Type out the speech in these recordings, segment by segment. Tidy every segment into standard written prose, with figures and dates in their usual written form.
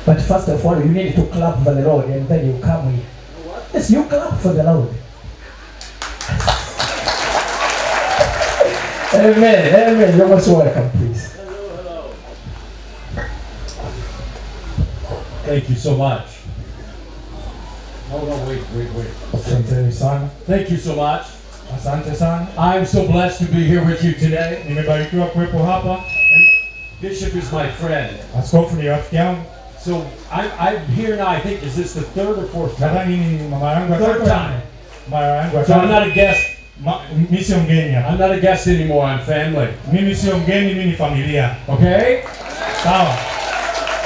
But first of all, you need to clap for the Lord and then you come here. Yes, you clap for the Lord. Amen. Amen. You're most welcome, please. Hello. Thank you so much. Oh, no, wait. Asante sana. Thank you so much. Asante sana. I'm so blessed to be here with you today. Nimebarikiwa kuwepo hapa. Bishop is my friend. Askofu ni rafiki yangu. So I'm here now, I think, is this the third or fourth time? Nadhani ni mama yangu Third time. Mama yangu So I'm not a guest. Mimi sio mgeni hapa. I'm not a guest anymore, I'm family. Mimi sio mgeni, mimi ni familia. Okay? Sawa.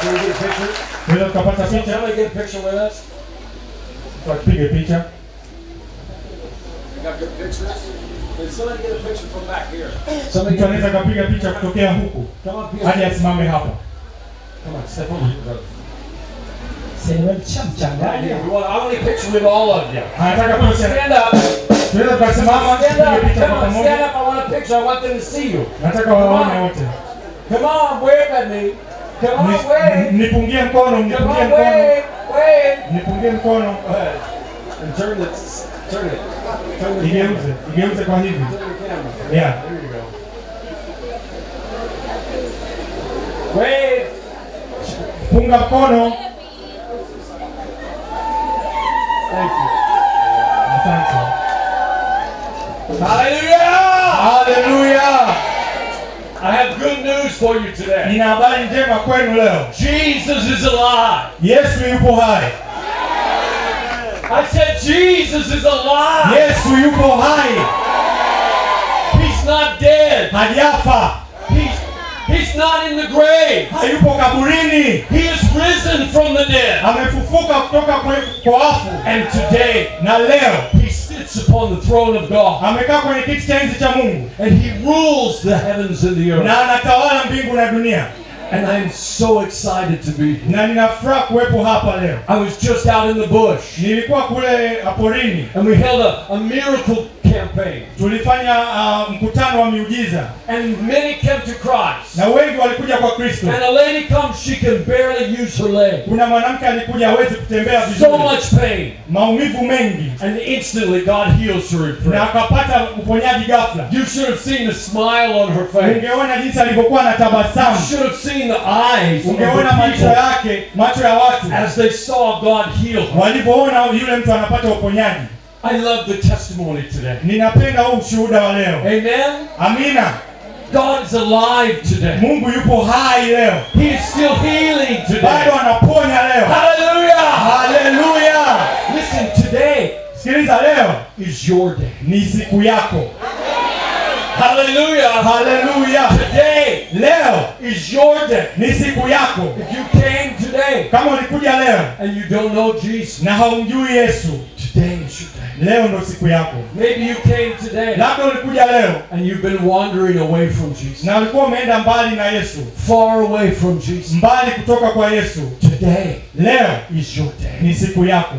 Can we get a picture? Tunaweza tukapata Can picha? somebody get a picture with us? Tupige picha. We got good pictures. Can somebody get a picture from back here? Somebody Mtu anaweza kupiga picha kutokea huku. Come up here. Hadi asimame hapa. Come on, step over here, brother. Right here. I want a picture with all of you. Anataka Come on, picha. stand up. Tunaweza tukasimama Stand tupige up. picha Come kwa on, stand pamoja. up. I want a picture. I want them to see you. Nataka waone wote. Come on, wave at me. Come on, wave. Nipungie mkono, Come nipungie on, mkono. wave. Nipungie mkono. Go ahead. And turn it. Turn it. Turn the camera. Igeuze kwa hivi. Turn the camera. Yeah. There you go. Wave. Punga mkono. Thank you. Asante. Hallelujah! Hallelujah. I have good news for you today. Nina habari njema kwenu leo. Jesus is alive. Yesu yupo hai. I said Jesus is alive. Yesu yupo hai. He's not dead. Hajafa. He's not in the grave. Hayupo kaburini. He is risen from the dead. Amefufuka kutoka kwa wafu. And today, Na leo he sits upon the throne of God. amekaa kwenye kiti cha enzi cha Mungu. And he rules the heavens and the earth. Na anatawala mbingu na dunia. And I'm so excited to be here. Na ninafuraha kuwepo hapa leo. I was just out in the bush. Nilikuwa kule porini. And we held a miracle campaign. Tulifanya mkutano wa miujiza. And many came to Christ. Na wengi walikuja kwa Kristo. And a lady comes, she can barely use her leg. Kuna mwanamke alikuja hawezi kutembea So vizuri. much pain. Maumivu mengi. And instantly God heals her in Na prayer. akapata uponyaji ghafla. You should have seen the smile on her face. Ungeona jinsi alivyokuwa na You tabasamu. should have seen the eyes of Ungeona the macho people yake, macho ya watu as they saw God heal her. walivyoona yule mtu anapata uponyaji. I love the testimony today. Ninapenda huu ushuhuda wa leo. Amen. Amina. God is alive today. Mungu yupo hai leo. He is still healing today. Bado anaponya leo. Hallelujah. Hallelujah. Listen, today Sikiliza, leo is your day. ni siku yako. Hallelujah. Hallelujah. Today Leo is your day. ni siku yako. If you came today Kama ulikuja leo and you don't know Jesus, na haumjui Yesu, today is your day. leo ndo siku yako. Maybe you came today Labda ulikuja leo and you've been wandering away from Jesus. na ulikuwa umeenda mbali na Yesu, Far away from Jesus. mbali kutoka kwa Yesu. Today Leo is your day. ni siku yako.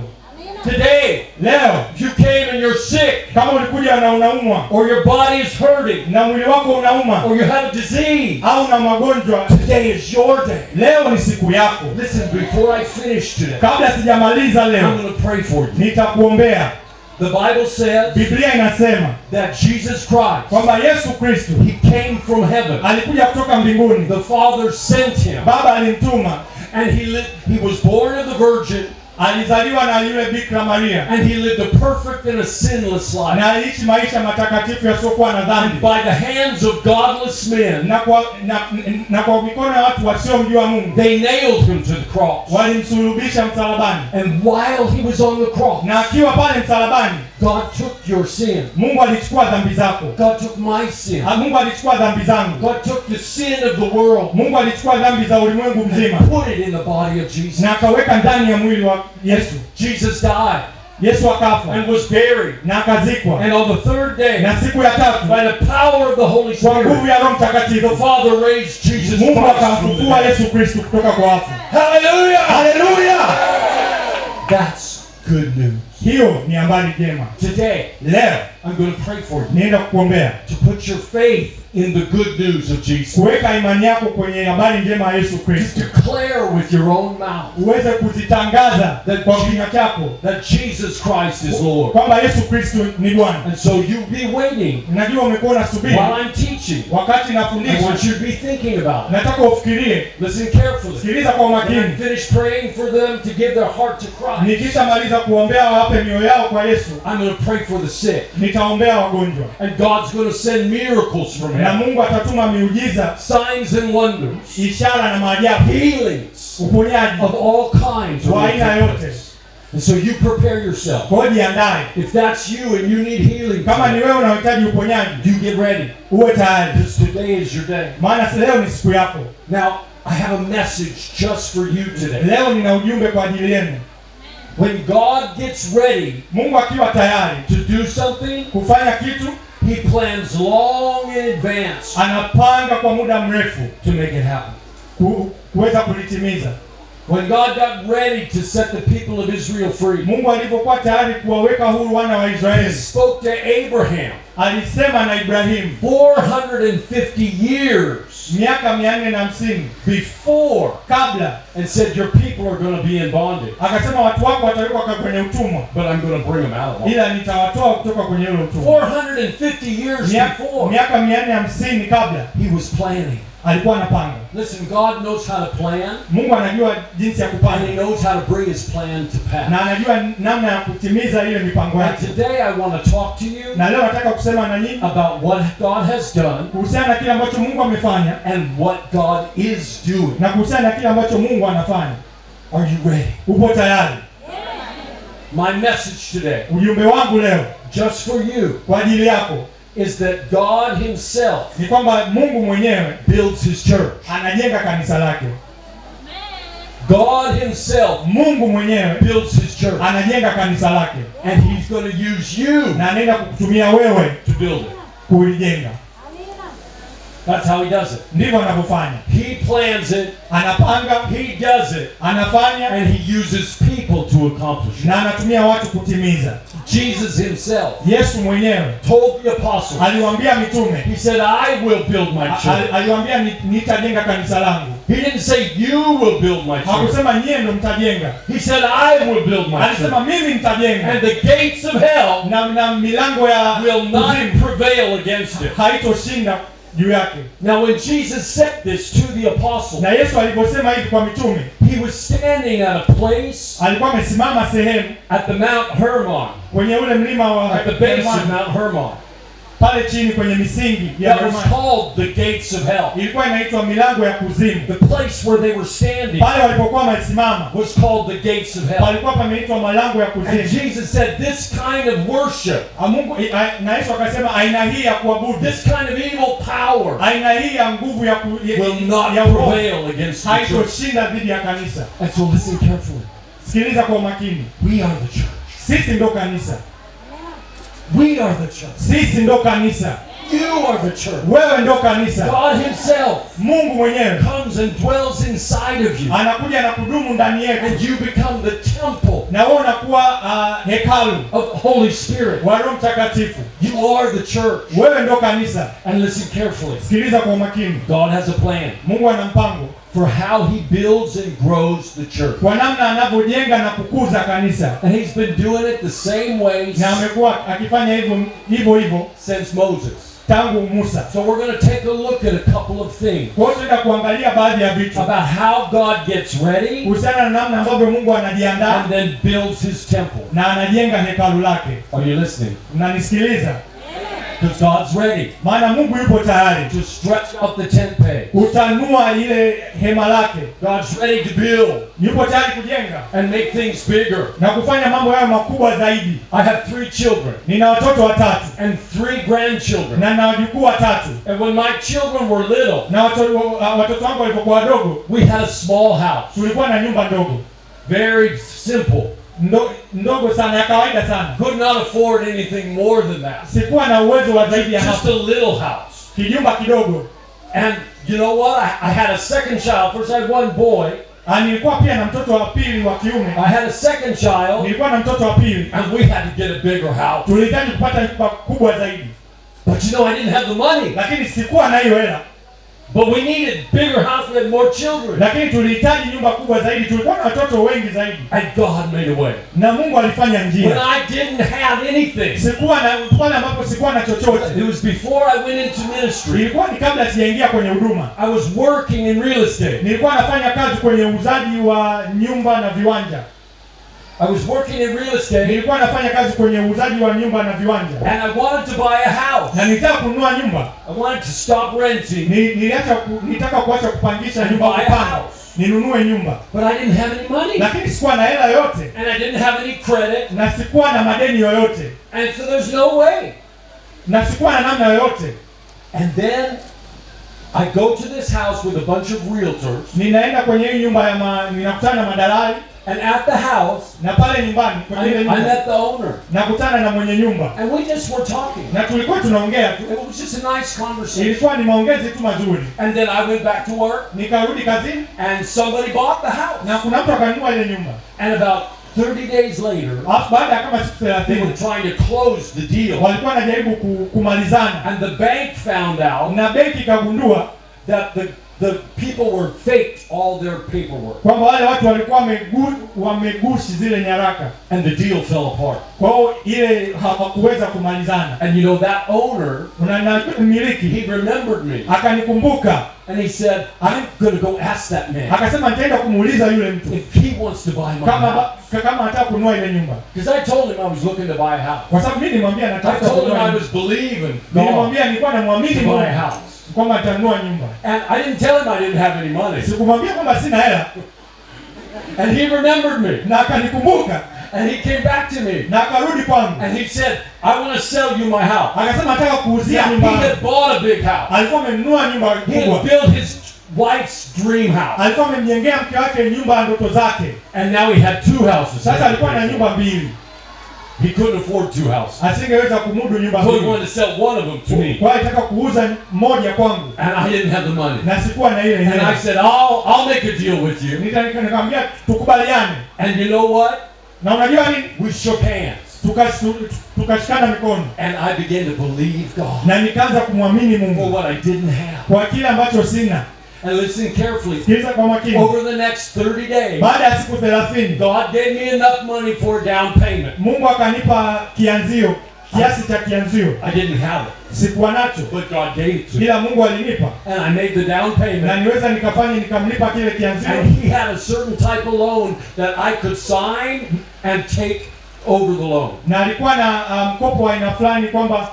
Today, Leo if you came and you're sick, kama ulikuja na unaumwa or your body is hurting, na mwili wako unauma or you have a disease, au na magonjwa, today is your day. leo ni siku yako. Listen, before I finish today, Kabla sijamaliza I'm leo, going to pray for you. nitakuombea. The Bible says Biblia inasema that Jesus Christ, kwamba Yesu Kristo He came from heaven. alikuja kutoka mbinguni. The Father sent Him, Baba alimtuma, and He was born of the Virgin, alizaliwa na yule Bikira Maria, and He lived a perfect and a sinless life. na aliishi maisha matakatifu yasiokuwa na And dhambi, by the hands of godless men, na kwa mikono ya watu wasiomjua Mungu they nailed Him to the cross. walimsulubisha msalabani. And while He was on the cross, Na akiwa pale msalabani, God took your sin. Mungu alichukua dhambi zako. God took my sin. Mungu alichukua dhambi zangu. God took the sin of the world Mungu alichukua dhambi za ulimwengu mzima and put it in the body of Jesus. na akaweka ndani ya mwili wa Yesu. Jesus died Yesu akafa and was buried. na akazikwa, And on the third day, na siku ya tatu by the power of the Holy kwa nguvu Spirit, ya Roho the Mtakatifu Father raised Jesus Mungu Christ from the akamfufua dead. Yesu Kristo kutoka kwa wafu. Hallelujah! Haleluya! That's good news. Hiyo ni habari njema. Today, Leo I'm going to pray for you. nienda kukuombea. To put your faith in the good news of Jesus. Kuweka imani yako kwenye habari njema ya Yesu To Kristo. declare with your own mouth Uweze kuzitangaza kwa kinywa chako that Jesus Christ is Lord. kwamba Yesu Kristo ni Bwana. And so you be waiting Najua umekuwa unasubiri while I'm teaching. wakati I nafundisha. want you to be thinking about it. Nataka ufikirie, Listen carefully. sikiliza kwa When I makini. finish praying for them to give their heart to Christ, Nikishamaliza kuombea wape mioyo yao kwa Yesu, I'm going to pray for the sick. nitaombea wagonjwa. And God's going to send miracles from Na heaven. Mungu atatuma miujiza, Signs and wonders. ishara na maajabu, Healings uponyaji of all kinds. wa will aina take yote. place. And so you prepare yourself. Kwa hiyo jiandae. If that's you and you need healing, Kama ni wewe unahitaji uponyaji, you get ready. uwe tayari. Because today is your day. Maana leo ni siku yako. Now, I have a message just for you today. Leo nina ujumbe kwa ajili yenu. When God gets ready Mungu akiwa tayari to do something, kufanya kitu, He plans long in advance anapanga kwa muda mrefu to make it happen. kuweza kulitimiza. When God got ready to set the people of Israel free, Mungu alipokuwa tayari kuwaweka huru wana wa He Israeli, spoke to Abraham alisema na Ibrahimu 450 years miaka 450 before kabla, and said, your people are going to be in bondage, akasema watu wako watawekwa kwenye utumwa, but I'm going to bring them out of it. ila nitawatoa kutoka kwenye ule utumwa. 450 years before, Miaka 450 kabla He was planning. alikuwa anapanga. Listen, God knows how to plan, Mungu anajua jinsi ya and He kupanga knows how to bring His plan to pass. na anajua namna ya kutimiza ile mipango And yake. today I want to talk to you Na leo nataka kusema na nyinyi about what God has done kuhusiana na kile ambacho Mungu amefanya and what God is doing. na kuhusiana na kile ambacho Mungu anafanya. Are you ready? Upo tayari? My message today, Ujumbe wangu leo just for you, kwa ajili yako is that God Himself ni kwamba Mungu mwenyewe builds His church. anajenga kanisa lake. God Himself Mungu mwenyewe builds His church. anajenga kanisa lake And He's going to use you na anaenda kukutumia wewe to build it. kulijenga. That's how He does it. Ndivyo anavyofanya. He plans it, Anapanga, He does it, anafanya and He uses people to accomplish it. na anatumia watu kutimiza. Jesus Himself Yesu mwenyewe told the apostles, aliwaambia mitume, He said, I will build my church. aliwaambia nitajenga kanisa langu. He didn't say, you will build my church. Hakusema nyie ndo mtajenga. He said, I will build my church. Alisema mimi nitajenga. And the gates of hell Na milango ya will not kuzimu prevail against it. haitoshinda juu yake. Now when Jesus said this to the apostles, Na Yesu aliposema hivi kwa mitume, He was standing at a place alikuwa amesimama sehemu at the Mount Hermon, kwenye ule mlima wa at the base of Hermoni, Mount Hermon, pale chini kwenye misingi ya that was Hermoni. called the gates of hell. Ilikuwa inaitwa milango ya kuzimu. The place where they were standing Pale walipokuwa wamesimama was called the gates of hell. palikuwa pameitwa malango ya And kuzimu. Jesus said, this kind of worship, Na Yesu akasema aina hii ya kuabudu, this kind of evil power aina hii ya nguvu will not ya uroho prevail against the church. haitoshinda dhidi ya kanisa. And so listen carefully. Sikiliza kwa umakini. We are the church. Sisi ndo kanisa. We are the church. Sisi ndo kanisa. You are the church. Wewe ndo kanisa. God Himself Mungu mwenyewe comes and dwells inside of you, anakuja na kudumu ndani yetu, and you become the temple na wewe unakuwa hekalu of the Holy Spirit. wa Roho Mtakatifu. You are the church. Wewe ndo kanisa. And listen carefully. Sikiliza kwa umakini. God has a plan Mungu ana mpango for how He builds and grows the church. kwa namna anavyojenga na kukuza kanisa, And He's been doing it the same way na amekuwa akifanya hivyo since Moses. tangu Musa. So we're going to take a look at a couple of things Kwa hiyo tunaenda kuangalia baadhi ya vitu about how God gets ready kuhusiana na namna ambavyo Mungu anajiandaa and then builds His temple. na anajenga hekalu lake. Are you listening? Mnanisikiliza? Because God's ready Maana Mungu yupo tayari to stretch out the tent peg. kutanua ile hema lake. God's ready to build Yupo tayari kujenga and make things bigger. na kufanya mambo yayo makubwa zaidi. I have 3 children Nina watoto watatu and 3 grandchildren. na nina wajukuu watatu, And when my children were little, na watoto wangu walipokuwa wadogo we had a small house. tulikuwa na nyumba ndogo Very simple. ndogo sana, ya kawaida sana. Could not afford anything more than that. Sikuwa na uwezo wa zaidi ya Just hapo, a little house. kijumba kidogo. And you know what? I had a second child. First I had one boy. Nilikuwa pia na mtoto wa pili wa kiume. I had a second child. Nilikuwa na mtoto wa pili. And we had to get a bigger house. Tulihitaji kupata nyumba kubwa zaidi. But you know, I didn't have the money. Lakini sikuwa na hiyo hela. But we needed bigger house, we had more children. Lakini tulihitaji nyumba kubwa zaidi, tulikuwa na watoto wengi zaidi. And God made a way. Na Mungu alifanya njia. When I didn't have anything. Sikuwa na pale ambapo sikuwa na chochote. It was before I went into ministry. Ilikuwa ni kabla sijaingia kwenye huduma. I was working in real estate. Nilikuwa nafanya kazi kwenye uuzaji wa nyumba na viwanja. I was working in real estate. Nilikuwa nafanya kazi kwenye uuzaji wa nyumba na viwanja. And I wanted to buy a house. Na nilitaka kununua nyumba. I wanted to stop renting. Nilitaka kuacha kupangisha nyumba kupanga. Ninunue nyumba. But I didn't have any money. Lakini sikuwa na hela yoyote. And I didn't have any credit. Na sikuwa na madeni yoyote. And so there's no way. Na sikuwa na namna yoyote. And then I go to this house with a bunch of realtors. Ninaenda kwenye hii nyumba ninakutana na madalali. And at the house, na pale nyumbani kwenye ile nyumba, I met the owner. Nakutana na mwenye nyumba. And we just were talking. Na tulikuwa tunaongea tu. It was just a nice conversation. Ilikuwa ni maongezi tu mazuri. And then I went back to work. Nikarudi kazini. And somebody bought the house. Na kuna mtu akanunua ile nyumba. And about 30 days later, baada ya kama siku 30, they were trying to close the deal. Walikuwa wanajaribu kumalizana. And the bank found out. Na benki ikagundua that the people were faked all their paperwork. Kwamba wale watu walikuwa wamegushi zile nyaraka. And the deal fell apart. Kwa hiyo ile hawakuweza kumalizana. And you know that owner, mmiliki, he remembered me. Akanikumbuka. And he said, I'm going to go ask that man. Akasema nitaenda kumuuliza yule mtu. If he wants to buy my house. Kama anataka kununua ile nyumba. Because I told him I was looking to buy a house. Kwa sababu mimi nilimwambia nataka kununua. I told him I was believing. Nilimwambia nilikuwa namwamini to buy a house. Kwamba atanunua nyumba. And I didn't tell him I didn't have any money. Sikumwambia kwamba sina hela. And he remembered me. Na akanikumbuka. And he came back to me. Na akarudi kwangu. And he said, I want to sell you my house. Akasema nataka kuuzia nyumba. He had bought a big house. Alikuwa amenunua nyumba kubwa. He had built his wife's dream house. Alikuwa amemjengea mke wake nyumba ya ndoto zake. And now he had 2 houses. Sasa alikuwa na nyumba mbili. He couldn't afford 2 houses. Asingeweza kumudu nyumba mbili. So he wanted to sell one of them to me. Kwa hiyo alitaka kuuza moja kwangu. And I didn't have the money. Na sikuwa na ile hela. And I said, I'll make a deal with you. Nikamwambia tukubaliane. And you know what? Na unajua nini? We shook hands. Tukashikana mikono. And I began to believe God. Na nikaanza kumwamini Mungu. For what I didn't have. Kwa kile ambacho sina. And listen carefully. Sikiliza kwa makini. Over the next 30 days, baada ya siku 30, God gave me enough money for a down payment. Mungu akanipa kianzio, kiasi cha kianzio. I didn't have it. Sikuwa nacho. But God gave it to me. Ila Mungu alinipa. And I made the down payment. Na niweza nikamlipa kile kianzio. And he had a certain type of loan that I could sign and take over the loan. Na alikuwa na mkopo wa aina fulani kwamba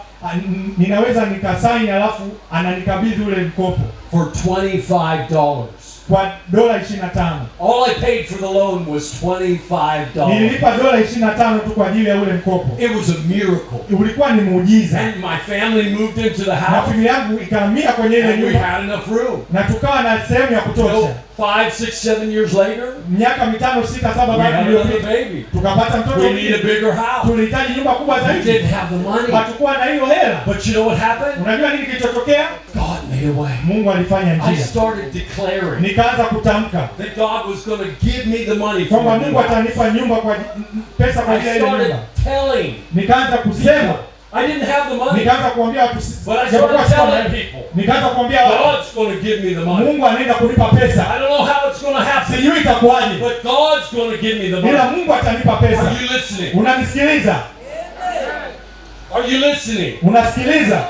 ninaweza nikasaini alafu ananikabidhi ule mkopo for $25. Kwa $25. All I paid for the loan was $25. Nililipa $25 tu kwa ajili ya ule mkopo. It was a miracle. Ulikuwa ni muujiza. And my family moved into the house. Na familia yangu ikahamia kwenye ile nyumba. We had enough room. Na tukawa na sehemu ya kutosha. 5, 6, 7 years later, miaka 5, 6, 7 baada ya tukapata mtoto. We need a bigger house. Tulihitaji nyumba kubwa zaidi. We didn't have the money. Hatukuwa na hiyo hela. But you know what happened? Unajua nini kilichotokea? God made a way. Mungu alifanya njia. I started declaring. Nikaanza kutamka that God was going to give me the money for kwamba Mungu atanipa nyumba kwa pesa kwa ajili ya ile nyumba. Telling. Nikaanza kusema. I didn't have the money. Nikaanza kuambia watu. But I started telling people. Nikaanza kuambia watu. God's going to give me the money. Mungu anaenda kunipa pesa. I don't know how it's going to happen. Sijui itakuwaje. But God's going to give me the money. Ila Mungu atanipa pesa. Are you listening? Unanisikiliza? Are you listening? Unasikiliza?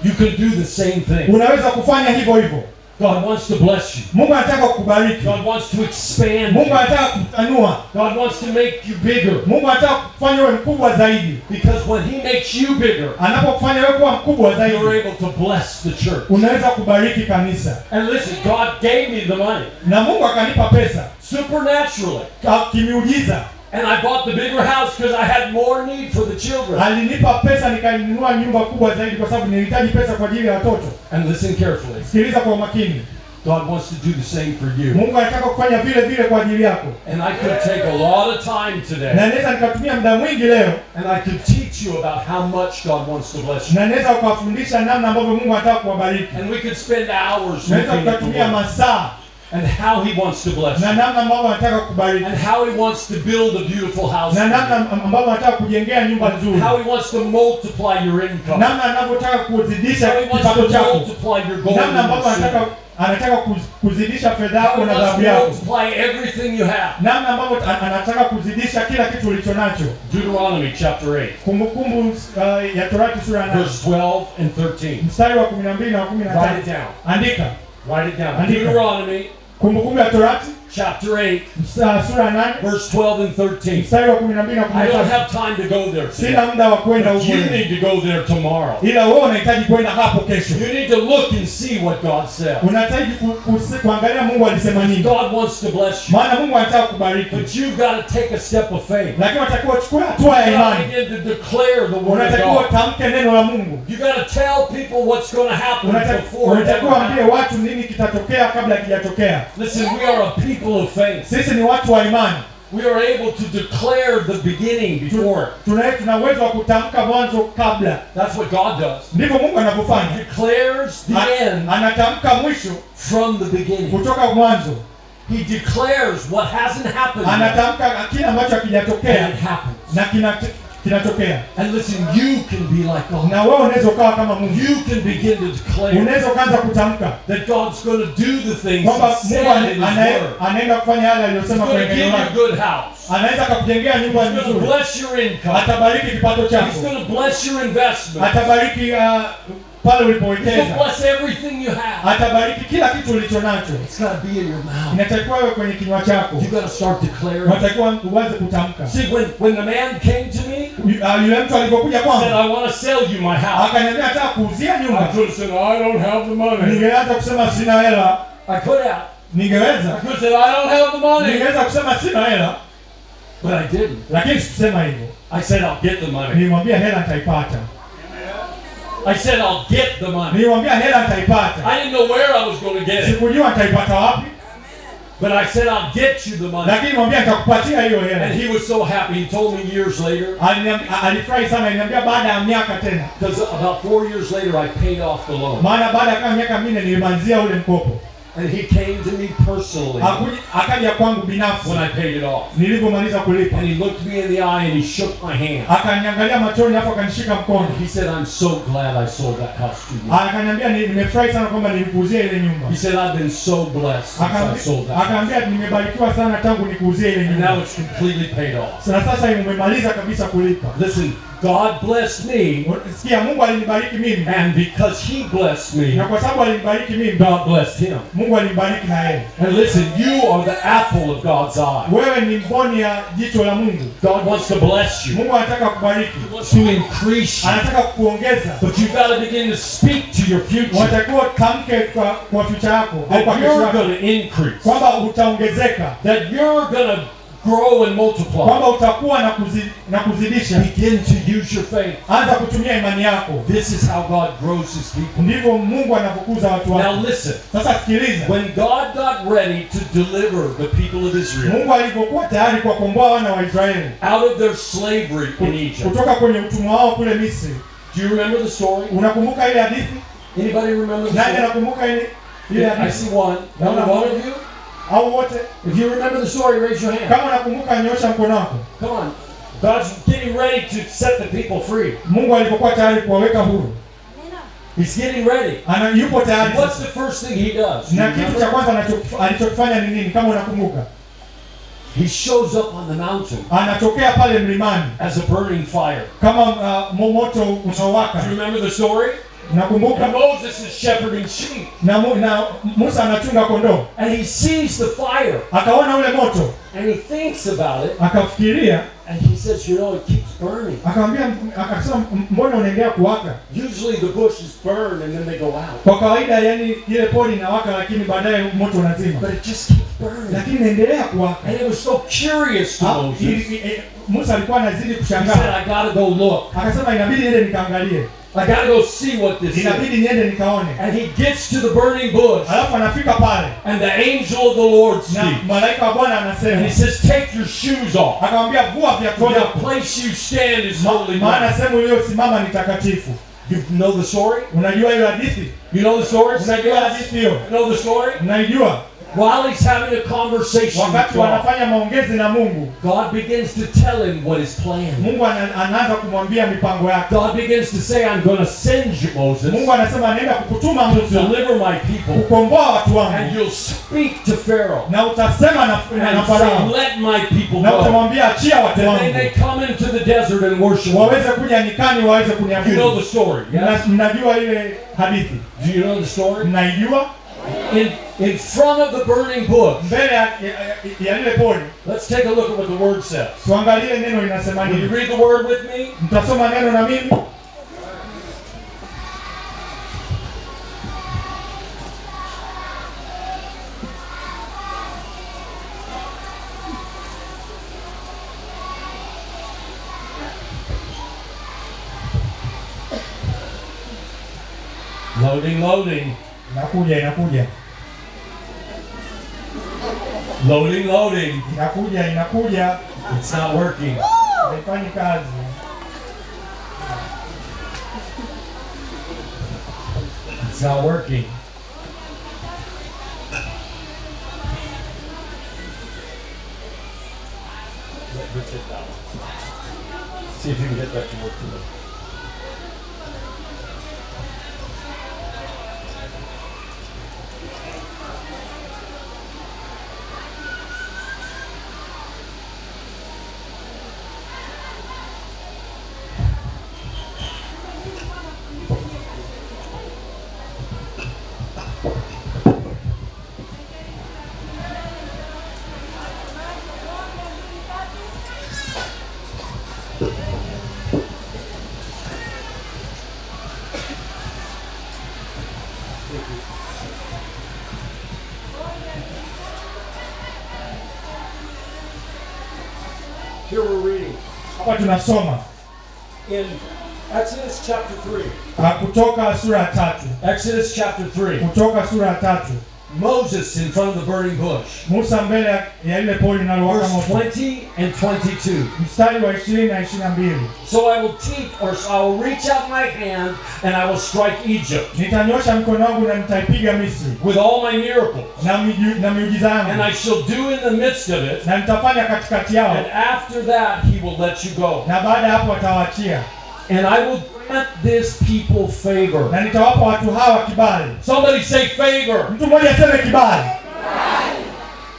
You can do the same thing. Unaweza kufanya hivyo hivyo. God wants to bless you. Mungu anataka kukubariki. God wants to expand. Mungu anataka kutanua. God wants to make you bigger. Mungu anataka kufanya wewe mkubwa zaidi. Because when he makes you bigger, anapokufanya wewe kuwa mkubwa zaidi, you're able to bless the church. Unaweza kubariki kanisa. And listen, God gave me the money. Na Mungu akanipa pesa. Supernaturally. Kimiujiza. And I bought the bigger house because I had more need for the children. Alinipa pesa nikainunua nyumba kubwa zaidi kwa sababu nilihitaji pesa kwa ajili ya watoto. And listen carefully. Sikiliza kwa makini. God wants to do the same for you. Mungu anataka kufanya vile vile kwa ajili yako. And I could take a lot of time today. Na naweza nikatumia muda mwingi leo. And I could teach you about how much God wants to bless you. Na naweza kuwafundisha namna ambavyo Mungu anataka kuwabariki. And we could spend hours. Naweza kutumia masaa and how He wants to bless na you, namna ambavyo anataka kubariki, and how He wants to build a beautiful house, na for namna you, ambavyo anataka kujengea nyumba nzuri, how He wants to multiply your income, namna anavyotaka kuzidisha how He wants kipato to chako, multiply your gold namna and ambavyo your silver, anataka kuzidisha fedha how yako He na wants dhahabu to yako, multiply everything you have. namna ambavyo anataka kuzidisha kila kitu ulicho nacho. Deuteronomy chapter 8, Kumbukumbu ya Torati sura ya 8 verse 12 and 13. mstari wa 12 na wa Write 13. it down. Andika. Write it down. Andika. Deuteronomy Kumbukumbu ya Torati chapter 8, sura ya 8 verse 12 and 13. mstari wa 12 na I don't 13. have time to go there today. Sina muda wa kwenda But huko. you need to go there tomorrow. Ila wewe unahitaji kwenda hapo kesho. You need to look and see what God said. Unahitaji kuangalia Mungu alisema nini. God wants to bless you. Maana Mungu anataka kubariki. But you've got to take a step of faith. Lakini unatakiwa uchukue hatua ya You got to imani. begin to declare the word of Unatakiwa God. utamke neno la Mungu. You got to tell people what's going to happen before it ever Unatakiwa ambie happens. watu nini kitatokea kabla hakijatokea. Listen, we are a people of faith. Sisi ni watu wa imani. We are able to declare the beginning before it. Tuna uwezo wa kutamka mwanzo kabla. That's what God does. Ndivyo Mungu He anavyofanya. declares the end Anatamka mwisho from the beginning. kutoka mwanzo. He declares what hasn't happened yet, Anatamka kile ambacho and hakijatokea it happens. na kinatokea. And listen, you can be like God. Na wewe unaweza ukawa kama Mungu. You can begin to declare Unaweza ukaanza kutamka that God's going to do the things kwamba He said Mungu in His Word. anaenda kufanya yale He's aliyosema going kwenye to give neno you a lake. good house. Anaweza akakujengea nyumba He's going to nzuri. bless your income. Atabariki kipato He's chako. going to bless your investment. Atabariki pale He's going ulipowekeza. to bless everything you have. Atabariki kila kitu ulicho nacho. It's got to be in your mouth. Inatakiwa wewe kwenye kinywa chako. You got to start declaring. Unatakiwa uanze kutamka. See, when the man came to me, Yule mtu alipokuja said, kwangu I want to sell you my house. akaniambia nataka kuuzia I nyumba. could have said, I don't have the money. Ningeanza kusema sina hela. I could have. Ningeweza. I could have said, I don't have the money. Ningeweza kusema sina hela, But I didn't. lakini sikusema hivyo. I said, I'll get the money. Nilimwambia hela nitaipata. I said, I'll get the money. Nilimwambia hela nitaipata. I didn't know where I was going to get it. Sikujua nitaipata wapi, But I said, I'll get you the money. lakini nilimwambia nitakupatia hiyo hela. And he was so happy. He told me years later, Alifurahi sana, aliniambia baada ya miaka tena. because about 4 years later, I paid off the loan. Maana baada ya kama miaka 4 nilimalizia ule mkopo. And he came to me personally Akaja kwangu binafsi when I paid it off. nilivyomaliza kulipa. And he looked me in the eye and he shook my hand. Akaniangalia machoni hapo akanishika mkono. He said, I'm so glad I sold that house to you. Akaniambia nimefurahi sana kwamba nilikuuzia ile nyumba. He said, I've been so blessed since I sold that house. Akaambia nimebarikiwa sana tangu nikuuzie ile And nyumba. now it's completely paid off. Na sasa umemaliza kabisa kulipa. Listen, God blessed me, Sikia, Mungu alinibariki mimi. and because He blessed me, Na kwa sababu alinibariki mimi, God blessed him. Mungu alimbariki na yeye. And listen, you are the apple of God's eye. Wewe ni mboni ya jicho la Mungu. God wants to bless you. Mungu anataka kubariki. He wants to increase you. Anataka kukuongeza. But you've got to begin to speak to your future. Unatakiwa tamke kwa future yako au kwa That kesho you're yako going to increase. kwamba utaongezeka, That you're going to grow and multiply. kwamba utakuwa na kuzidisha. Begin to use your faith. Anza kutumia imani yako. This is how God grows His people. Ndivyo Mungu anafukuza watu Now wake. listen. Sasa sikiliza. When God got ready to deliver the people of Israel Mungu alipokuwa tayari kuwakomboa wana wa Israeli out of their slavery in Egypt. kutoka kwenye utumwa wao kule Misri. Do you remember the story? Unakumbuka ile hadithi? Anybody remember the Nani story? anakumbuka ile Yeah, I hadithi? see one. Only one of you? Au wote? If you remember the story, raise your hand. Kama unakumbuka nyosha mkono wako. Come on. God's getting ready to set the people free. Mungu alipokuwa tayari kuwaweka huru. He's getting ready. Yupo tayari. What's the first thing He does? Na kitu cha kwanza alichokifanya ni nini kama unakumbuka? He shows up on the mountain Anatokea pale mlimani as a burning fire. kama moto unaowaka. Do you remember the story? Nakumbuka. And Moses is shepherding sheep. Na Musa anachunga kondoo. And he sees the fire. Akaona ule moto. And he thinks about it. Akafikiria. And he says, you know, it keeps burning. Akasema mbona unaendelea kuwaka? Usually the bushes burn and then they go out. Kwa kawaida yani ile pori inawaka lakini baadaye moto unazima. But it just keeps burning. Lakini inaendelea kuwaka. And it was so curious to Moses. Musa alikuwa anazidi He said, kushangaa. I gotta go look. Akasema inabidi niende nikaangalie. I gotta go see what this is. Inabidi niende nikaone. And he gets to the burning bush. Alafu anafika pale. And the angel of the Lord Na speaks. malaika wa Bwana And anasema. he says, take your shoes off. Akamwambia vua viatu For the vyako. place you stand is holy Maana ground. sehemu iliyosimama ni takatifu. You know the story? Unajua hiyo hadithi? You know the story? Unajua hadithi hiyo? You know the story? Unaijua? while he's having a conversation with wakati God, wanafanya maongezi na Mungu, God begins to tell him what his plan. Mungu anaanza kumwambia mipango yake. God begins to say, I'm going to send you, Moses, Mungu anasema anaenda kukutuma to Musa deliver my people. kukomboa watu wangu, And you'll speak to Pharaoh na utasema na and say, Farao, let my people na go. utamwambia achia watu And then wangu they come into the desert and worship. waweze kuja nyikani waweze You know kuniabudu. the story, yes? Mnajua ile hadithi? Do you know the story? Mnaijua? In front of the burning bush. Mbele ya lile pori, Let's take a look at what the word says. tuangalie neno linasema Will you nini. read the word with me? Mtasoma neno na mimi. Loading, loading. Inakuja. Loading, loading. Inakuja. It's not working. Haifanyi kazi. It's not working. Let's hit that one. See if you can get that to work today. Here we're reading Hapa tunasoma in Exodus chapter 3. Kutoka sura ya 3. Exodus chapter 3. Kutoka sura ya 3. Moses in front of the burning bush. Musa mbele ya ile pori linalowaka Verse moto. 20 and 22. Mstari wa 20 na 22. So I will I will reach out my hand and I will strike Egypt Nitanyosha mkono wangu na nitaipiga Misri with all my miracles. na miujiza And yangu, I shall do in the midst of it. na nitafanya katikati yao, And after that he will let you go. na baada ya hapo atawaachia, And I will grant this people favor. na nitawapa watu hawa kibali. Somebody say favor. Mtu mmoja aseme kibali.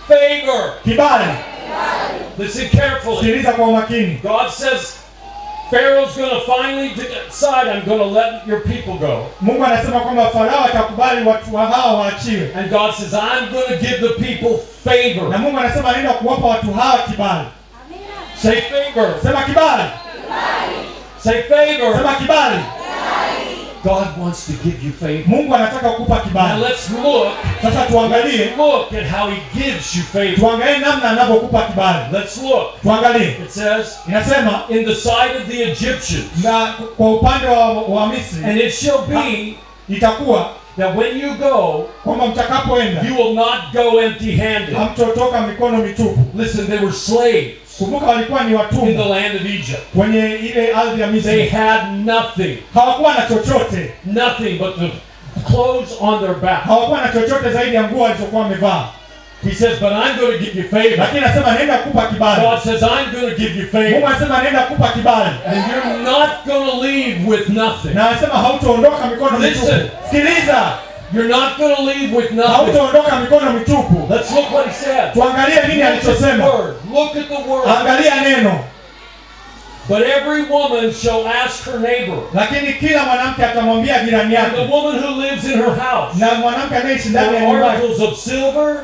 Favor. Kibali. Listen carefully. Sikiliza kwa umakini. God says Pharaoh's going to finally decide, I'm going to let your people go. Mungu anasema kwamba Farao atakubali watu hawa waachiwe. And God says, I'm going to give the people favor. Na Mungu anasema anaenda kuwapa watu hawa kibali. Say favor. Sema kibali. Say favor. Sema kibali. God wants to give you favor. Mungu anataka kukupa Now kibali. let's look. Sasa tuangalie, Let's look at how he gives you favor. tuangalie namna anavyokupa kibali. Let's look. Tuangalie. It says, Inasema in the sight of the Egyptians. na kwa upande wa Misri And it shall be itakuwa that when you go, kwamba mtakapoenda you will not go empty-handed. hamtotoka mikono mitupu. Listen, they were slaves Kumbuka walikuwa ni in the watumwa land of Egypt. kwenye ile ardhi ya They Misri. had nothing, Hawakuwa na chochote, nothing but the clothes on their back. hawakuwa na chochote zaidi ya nguo walizokuwa wamevaa. He says, but I'm going to give you favor. Lakini anasema naenda kukupa kibali. God says, I'm going to give you Mungu favor. anasema naenda kukupa kibali. And you're not going to leave with nothing. Na anasema hautaondoka mikono mitupu. Listen. Sikiliza, You're not going to leave with nothing. hautaondoka mikono mitupu. Let's look what he said. Tuangalie nini Look at the alichosema. word. Look at the word. Angalia neno. But every woman shall ask her neighbor, Lakini kila mwanamke atamwambia jirani and the yake, woman who lives in her house, na mwanamke anayeishi ndani ya for nyumba yake, articles of silver,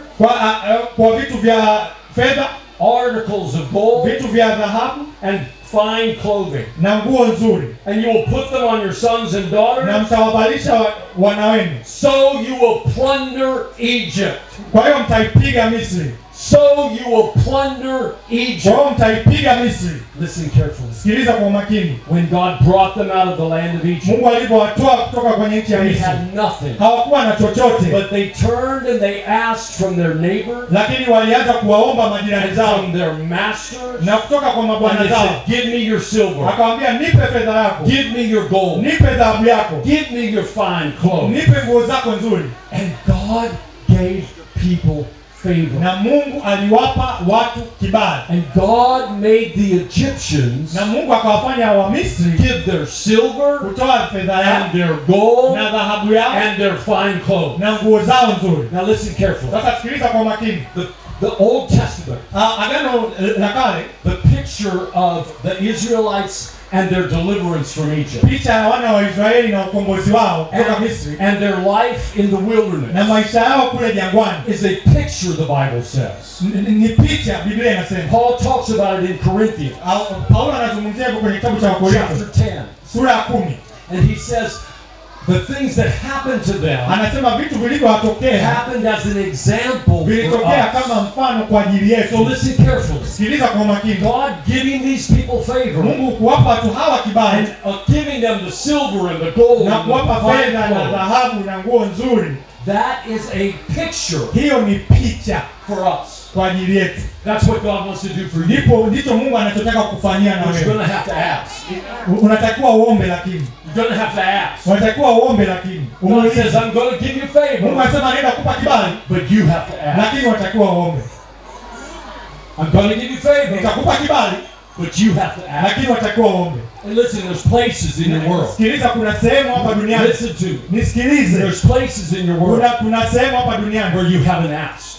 kwa vitu vya fedha, articles of gold, vitu vya dhahabu and fine clothing. na nguo nzuri, And you will put them on your sons and na daughters, mtawavalisha wana wenu. so you will plunder Egypt. Kwa hiyo mtaipiga Misri. So you will plunder Kwa Egypt. hiyo mtaipiga Misri. Listen carefully. Sikiliza kwa umakini. When God brought them out of the land of Egypt, Mungu alivyowatoa kutoka kwenye nchi ya they Misri, had nothing. hawakuwa na chochote, But they turned and they asked from their neighbor, lakini walianza kuwaomba majirani and zao from their masters, na kutoka kwa and mabwana they zao. said, give me your silver, Akamwambia, nipe fedha yako, give me your gold, nipe dhahabu yako, give me your fine clothes. nipe nguo zako nzuri. And God gave the people favor. Na Mungu aliwapa watu kibali. And God made the Egyptians Na Mungu akawafanya Wamisri give their silver kutoa fedha yao and their gold na dhahabu yao and their fine clothes. na nguo zao nzuri. Now listen carefully. Sasa sikiliza kwa makini. The Old Testament, Agano la Kale, the picture of the Israelites and their deliverance from Egypt, picha ya wana wa Israeli na ukombozi wao kutoka Misri and their life in the wilderness, na maisha yao kule jangwani, is a picture, the Bible says. ni picha. Biblia inasema, Paul talks about it in Corinthians, Paulo anazungumzia hapo kwenye kitabu cha Wakorintho chapter 10. sura ya 10. And he says, the things that happened to them Anasema vitu vilivyowatokea happened as an example for vilitokea us. kama mfano kwa ajili So yetu. listen carefully. Sikiliza kwa makini. God giving these people favor Mungu kuwapa watu hawa kibali and giving them the silver and the gold na and kuwapa the fine fedha na clothes. dhahabu na nguo nzuri, That is a picture hiyo ni picha for us. kwa ajili yetu. That's what God wants to do for you. Ndicho Mungu anachotaka kufanyia na But you're wewe. going to have to ask. Unatakiwa uombe, lakini You're going to have to ask. unatakiwa uombe, lakini God says, I'm going to give you Mungu favor, anasema naenda kukupa kibali, but you have to ask. lakini unatakiwa uombe. I'm going to give you favor, Nitakupa kibali, but you have to ask. lakini unatakiwa uombe. And listen, there's places in your world. Sikiliza, kuna sehemu hapa duniani, Listen to me. nisikilize, There's places in your world kuna sehemu hapa duniani, where you haven't asked.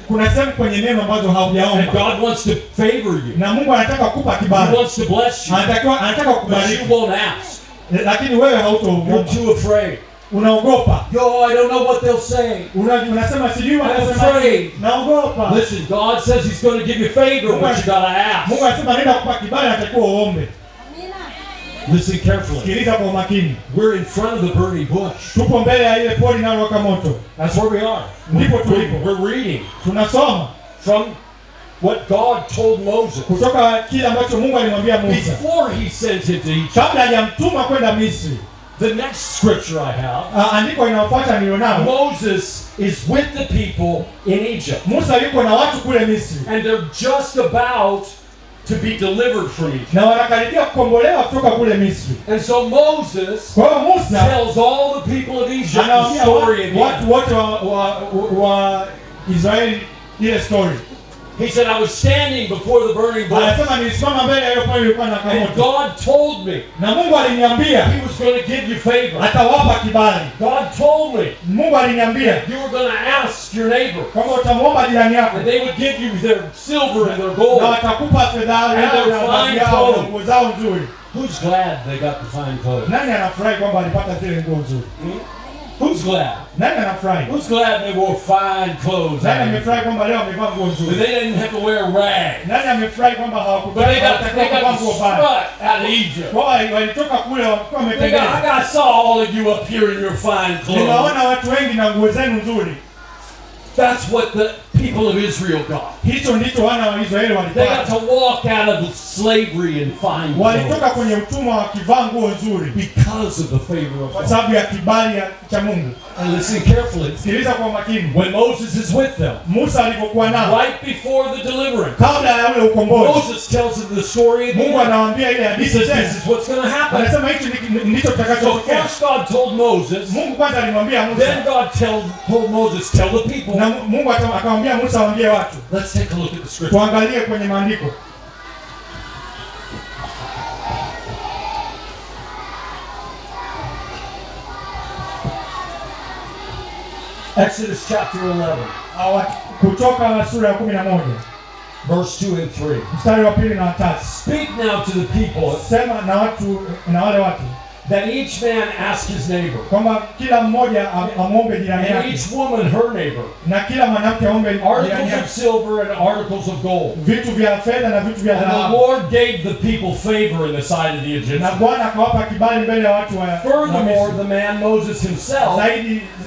kuna sehemu kwenye neno ambazo And haujaomba, God wants to favor you. na Mungu anataka kukupa He kibali, wants to bless you. anataka But kukubariki, you won't ask. lakini wewe You're hautaomba, too afraid. unaogopa. Yo, I don't know what they'll say. Unasema sijui I'm wanasema, afraid. naogopa. Listen, God says He's going to give you favor, but you gotta ask. Mungu anasema nenda kukupa kibali, anatakiwa uombe. Listen carefully. Sikiliza kwa makini. We're in front of the burning bush. Tupo mbele ya ile pori inayowaka moto. That's where we are. Ndipo tulipo. We're reading Tunasoma from what God told Moses kutoka kile ambacho Mungu alimwambia Musa before He sent him to Egypt. kabla hajamtuma kwenda Misri. The next scripture I have, Andiko inayofuata nilionao, Moses is with the people in Egypt. Musa yuko na watu kule Misri And they're just about to be delivered from Egypt. na wanakaribia kukombolewa kutoka kule Misri. And so Moses Kwa hiyo Musa tells all the people of Egypt the anawaambia story again. watu wote wa Israeli ile story. He said, I was standing before the burning bush, Anasema nilisimama mbele ya ile pori ilikuwa na and moto, God told me na Mungu aliniambia He was going to give you favor. atawapa kibali. God told me Mungu aliniambia you were going to ask your neighbor, kwamba utamwomba jirani yako and they would give you their silver and their na gold. watakupa fedha yao And na their dhahabu fine yao na clothes. nguo zao nzuri. Who's glad they got the fine clothes? Nani anafurahi kwamba alipata zile nguo nzuri? Who's glad? Nani anafurahi? Who's glad they wore fine clothes? Nani amefurahi kwamba leo amevaa nguo But nzuri? they didn't have to wear rags. Nani amefurahi kwamba But they got hawakutaka kuvaa the nguo mbaya? strut out of Egypt. Kwa walitoka kule wakiwa wamependeza. I saw all of you up here in your fine clothes. Ninaona watu wengi na nguo zenu nzuri. That's what the people of Israel got. Hicho ndicho wana wa Israeli They got walipata. to walk out of slavery in fine Walitoka clothes kwenye utumwa wakivaa nguo nzuri because of the favor of kwa God. sababu ya kibali cha Mungu. And listen carefully. Sikiliza kwa makini. When Moses is with them, Musa alipokuwa nao right before the deliverance, kabla ya ule ukombozi, Moses tells them the story Mungu again. anawaambia ile He hadithi says, tena. this is what's going to happen. Anasema hicho ndicho So kitakachotokea. first God told Moses, Mungu kwanza alimwambia then Musa, God told Moses, tell the people. na Mungu akamwambia Musa awaambie watu. Let's take a look at the scripture. Tuangalie kwenye maandiko. Exodus chapter 11, Kutoka sura ya 11 verse 2 and 3. mstari wa 2 na 3. Speak now to the people Sema na wale watu that each man ask his neighbor, kwamba kila mmoja amwombe jirani and yake each woman her neighbor, na kila mwanamke aombe jirani articles yake of silver and articles of gold. vitu vya fedha na vitu vya And the dhahabu. Lord gave the people favor in the sight of the Na Egyptians. Bwana akawapa kibali mbele ya watu wa Furthermore, Misri. the man Moses himself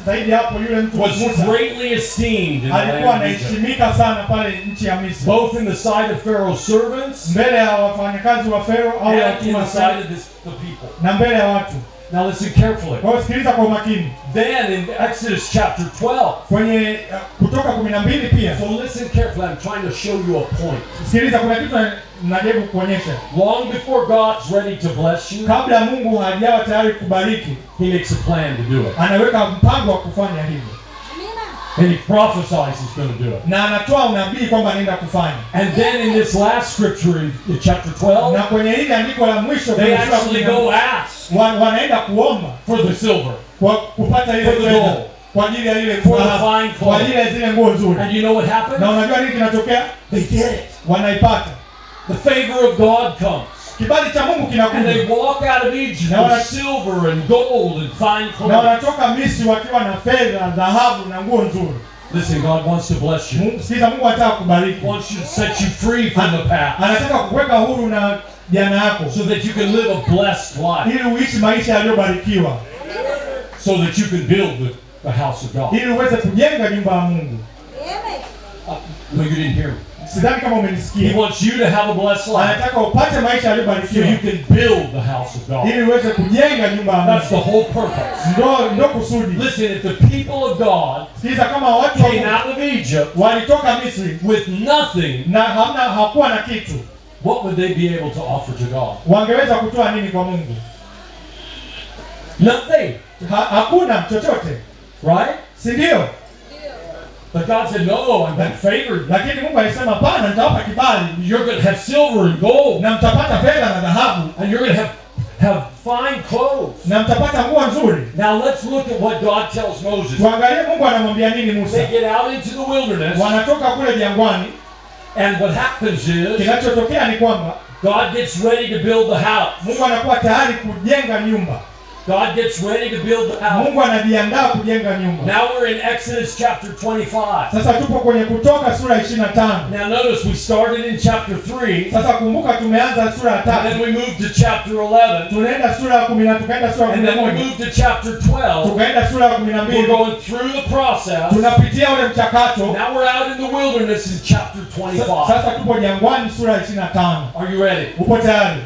Zaidi hapo yule mtu was Musa greatly esteemed in the alikuwa land of Egypt, anaheshimika sana pale nchi ya Misri, both in the sight of Pharaoh's servants mbele ya wafanyakazi wa Farao au and in watumwa the sight of the people. na mbele ya watu. Now listen carefully. Kwa hiyo sikiliza kwa umakini. Then in Exodus chapter 12, Kwenye Kutoka 12 pia. so listen carefully, I'm trying to show you a point. Sikiliza, kuna kitu najaribu kuonyesha. Long before God's ready to bless you, Kabla Mungu hajawa tayari kubariki, He makes a plan to do it. anaweka mpango wa kufanya hivyo. And he prophesies he's going to do it. na anatoa unabii kwamba anaenda kufanya. And then in this last scripture in chapter 12, Na kwenye hili andiko la mwisho they kwenye sura actually 10, go ask wanaenda kuomba for the silver, kwa kupata ile For the fedha gold. kwa ajili ya ile For the dhahabu, fine kwa ajili clothes. ya zile nguo nzuri. And you know what Na happened? unajua nini kinatokea? They get it. Wanaipata. The favor of God comes. Kibali cha Mungu And kinakuja. they walk out of Egypt Now with I- silver and gold and fine Na clothes. wanatoka Misri wakiwa na fedha, dhahabu na nguo nzuri. Listen, God wants to bless you. Sikiza, Mungu anataka He kubariki. wants you to set you free from the past Anataka kukuweka huru na jana yako so that you can live a blessed life, ili uishi maisha yaliyobarikiwa, so that you can build the house of God. ili uweze kujenga nyumba ya Mungu. No, you didn't hear me. Sidhani kama He umenisikia. wants you to have a blessed life Anataka upate maisha so yaliyobarikiwa you can build the house of God. ili uweze kujenga nyumba ya That's Mungu. the whole purpose. Ndio kusudi. Listen, if the people of God Sikiza, kama watu wa came Mungu out of Egypt walitoka Misri with nothing, na hakuwa na kitu, what would they be able to offer to God? wangeweza kutoa nini kwa Mungu? Nothing, Hakuna chochote, right? si ndio? But God said, no, I've been favored. Lakini Mungu alisema pana, nitawapa kibali You're going to have silver and gold, na mtapata fedha na dhahabu and you're going to have fine clothes. na mtapata nguo nzuri. Now let's look at what God tells Moses. Tuangalie Mungu anamwambia nini They Musa. get out into the wilderness, Wanatoka kule jangwani, and what happens is kinachotokea ni kwamba God gets ready to build the house. Mungu anakuwa tayari kujenga nyumba. God gets ready to build the house. Mungu anajiandaa kujenga nyumba. Now we're in Exodus chapter 25. Sasa tupo kwenye Kutoka sura 25. Now notice we started in chapter 3, Sasa kumbuka tumeanza sura ya and then 3. we moved to chapter 11, Tunaenda sura ya 10, tukaenda sura ya and then we 11. moved to chapter 12. Tukaenda sura ya We're 12. going through the process. Tunapitia ule mchakato. Now we're out in the wilderness in chapter 25. Sasa tupo jangwani sura ya 25. Are you ready? Upo tayari?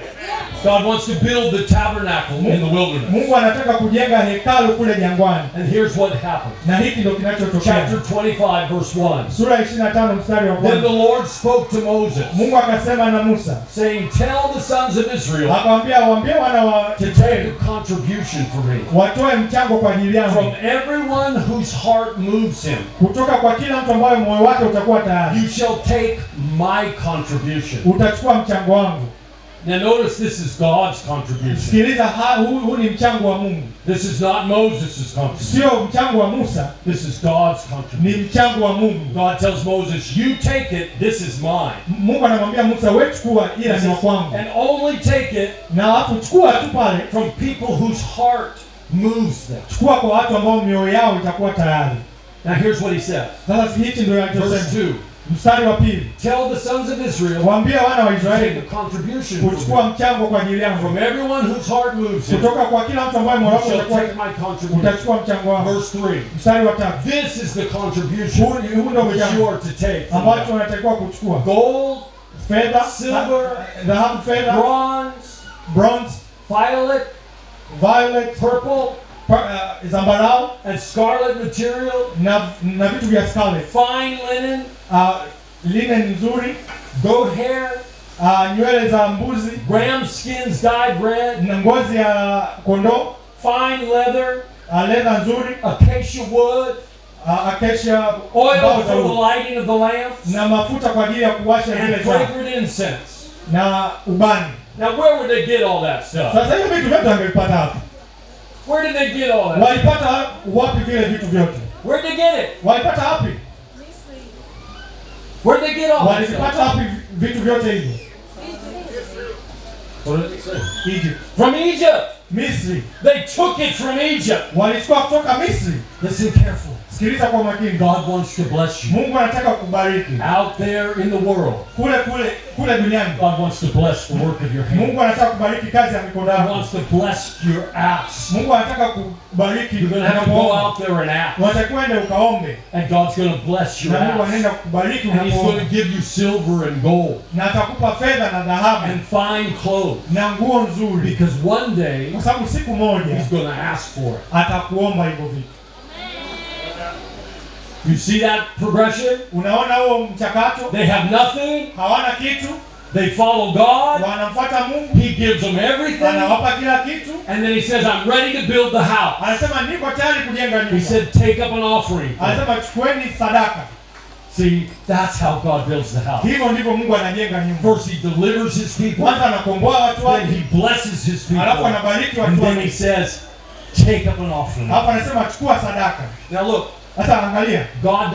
God wants to build the tabernacle in the wilderness. Mungu anataka kujenga hekalu kule jangwani. And here's what happened. Na hiki ndio kinachotokea. Chapter 25, verse 1. Sura ya 25 mstari wa Then the 1. Lord spoke to Moses, Mungu akasema na Musa, saying, tell the sons of Israel waambie wana wa to take a contribution for me watoe mchango kwa ajili from yangu everyone whose heart moves him. kutoka kwa kila mtu ambaye moyo wake utakuwa tayari. You shall take my contribution. Utachukua mchango wangu. Now notice this is God's contribution. Sikiliza, huu ni mchango wa Mungu. This is not Moses' contribution. Sio mchango wa Musa, This is God's ni contribution. mchango wa Mungu. God tells Moses, you take it, this is mine. Mungu anamwambia Musa, wewe chukua, ila ni wa kwangu. And only take it Na alafu chukua tu pale, from people whose heart moves them. chukua kwa watu ambao mioyo yao itakuwa tayari. Now here's what he says. Sasa hichi ndio Verse anachosema. 2. Mstari wa 2. Tell the sons of Israel Waambie wana wa to take Israeli a contribution from kuchukua me. mchango kwa ajili yangu. From everyone whose heart moves him, Kutoka kwa kila mtu ambaye moyo you wake shall utakuwa take my contribution. utachukua mchango wangu. Verse 3. Mstari wa 3. This is the contribution Huu ndio which you mchango are to take from ambacho them. unatakiwa kuchukua. Gold, Fedha, silver, dhahabu, fedha, bronze, bronze, violet, violet, purple, zambarau and scarlet material, na vitu vya scarlet. fine linen, Linen nzuri, goat hair, nywele za mbuzi ram skins dyed red, na ngozi ya kondoo, fine leather, leather nzuri, acacia wood, acacia, oil mbao for za the udi, lighting of the lamps, na mafuta kwa ajili ya kuwasha and zile taa fragrant incense. na ubani. Now, where would they get all that stuff? Sasa hiyo vitu vyote wangevipata wapi? Where did they get all that? Walipata wapi vile vitu vyote? Where did they get it? Walipata wapi? Where did they get all that Walipata stuff? wapi vitu vyote hivyo? What did it say? Egypt. From Egypt. Misri. They took it from Egypt. Walichukua kutoka Misri. Listen carefully. Sikiliza kwa makini. God wants to bless you. Mungu anataka kubariki. Out there in the world, Kule duniani. God wants to bless the work of your hand. Mungu anataka kubariki kazi ya mikono God yako. wants to bless your ass. Mungu anataka kubariki. You're going to have to go out there and ask. Watakwenda ukaombe. And God's going to bless your Na Mungu ass. anaenda kubariki And He's going unapoomba. to give you silver and gold Na atakupa fedha na dhahabu and fine clothes. na nguo nzuri. Because one day, Kwa sababu siku moja He's going to ask for it. atakuomba hivyo vitu. You see that progression? Unaona huo mchakato? They have nothing, Hawana kitu, They follow God. wanamfuata Mungu, He gives them everything. anawapa kila kitu, And then he says, I'm ready to build the house. anasema niko tayari kujenga He nyumba. said, take up an offering. Anasema chukueni sadaka. See, that's how God builds the house. Hivyo ndivyo Mungu anajenga nyumba. First, he delivers his people. Kwanza anakomboa watu Then wake, he blesses his people. alafu anabariki And watu then he wake. says, take up an offering. Hapa anasema chukua sadaka. Now look, Sasa angalia, God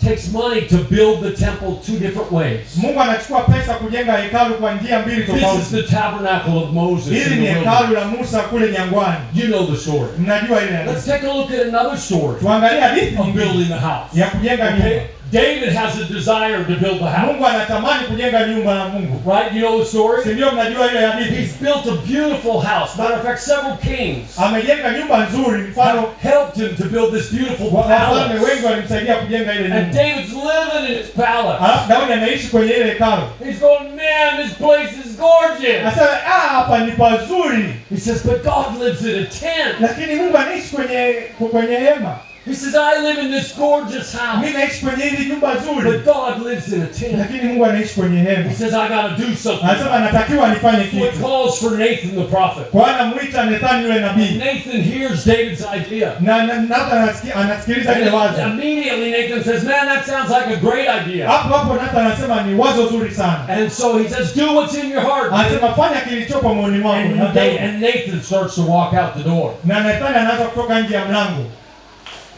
takes money to build the temple two different ways. Mungu anachukua pesa kujenga hekalu kwa njia mbili This is tofauti. the tabernacle of Moses Hili in ni the wilderness. hekalu la Musa kule jangwani. You know the story. Mnajua ile Let's hadithi. take a look at another story Tuangalie hadithi of building the house. ya kujenga nyumba. Okay? David has a desire to build the house. Mungu anatamani kujenga nyumba na Mungu. Right? You know the Si story? ndio mnajua ile He's hadithi? built a beautiful house. Matter of fact, several kings Amejenga nyumba nzuri, have mfano helped him to build this beautiful wafalme palace. wengi walimsaidia kujenga ile And nyumba. David's living in his palace. Alafu Daudi anaishi kwenye ile hekalu. He's going, man, this place is gorgeous. Anasema hapa ni pazuri, He says, but God lives in a tent. lakini Mungu anaishi kwenye hema. He says, I live in this gorgeous house. Mimi naishi kwenye hili nyumba nzuri, But God lives in a tent. lakini Mungu anaishi kwenye He hema. says, I got to do something. Anasema anatakiwa nifanye So he kitu. calls for Nathan the prophet. Kwa anamuita Nathani yule nabii. Nathan hears David's idea. Na Nathan anasikiliza ile wazo. And immediately Nathan says, man, that sounds like a great idea. Hapo hapo Nathan anasema ni wazo zuri sana. And so he says, do what's in your heart. Anasema fanya kilichopo moyoni mwangu. And Nathan starts to walk out the door. Na Nathani anaanza kutoka nje ya mlango.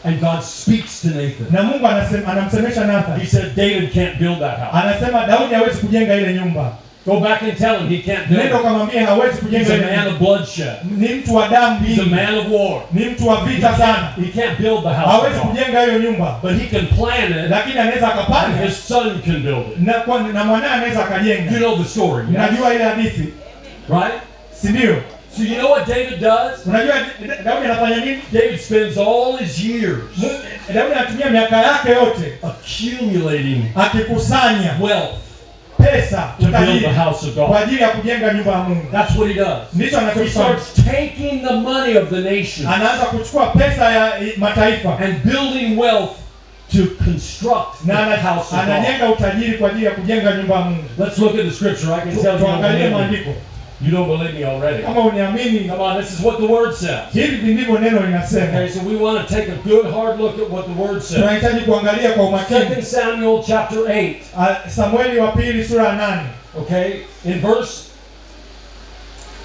And God speaks to Nathan. Na Mungu anamsemesha Nathan. He said, David can't build that house. Anasema Daudi hawezi kujenga ile nyumba. Go back and tell him he can't build Nenda it. ukamwambie hawezi He's kujenga a ile man nyumba. of bloodshed. Ni mtu wa damu He's a nyingi. man of war. Ni mtu wa vita sana. He can't build the house Hawezi of God. kujenga hiyo nyumba. But he can plan it, Lakini anaweza and akapanda his son can build it. na mwanae anaweza You akajenga. know the story, yes? Unajua ile hadithi, Right? si ndio? So you know what David does? Unajua Daudi anafanya nini? David spends all his years Daudi anatumia miaka yake yote accumulating akikusanya wealth pesa to build utajiri the house of kwa God. ajili ya kujenga nyumba ya Mungu. That's what he does. Ndicho He anachofanya. starts taking the money of the nation Anaanza kuchukua pesa ya mataifa and building wealth to construct the na house of God. anajenga utajiri kwa ajili ya kujenga nyumba ya Mungu. Let's look at the scripture. I can tell you don't Tuangalie believe me. maandiko. You don't believe me already. Kama uniamini, Come on, this is what the word says. hivi ndivyo neno linasema. Okay, so we want to take a good hard look at what the word says. Tunahitaji kuangalia kwa umakini. 2 Samuel chapter 8. Samueli wa pili sura ya 8 Okay, in verse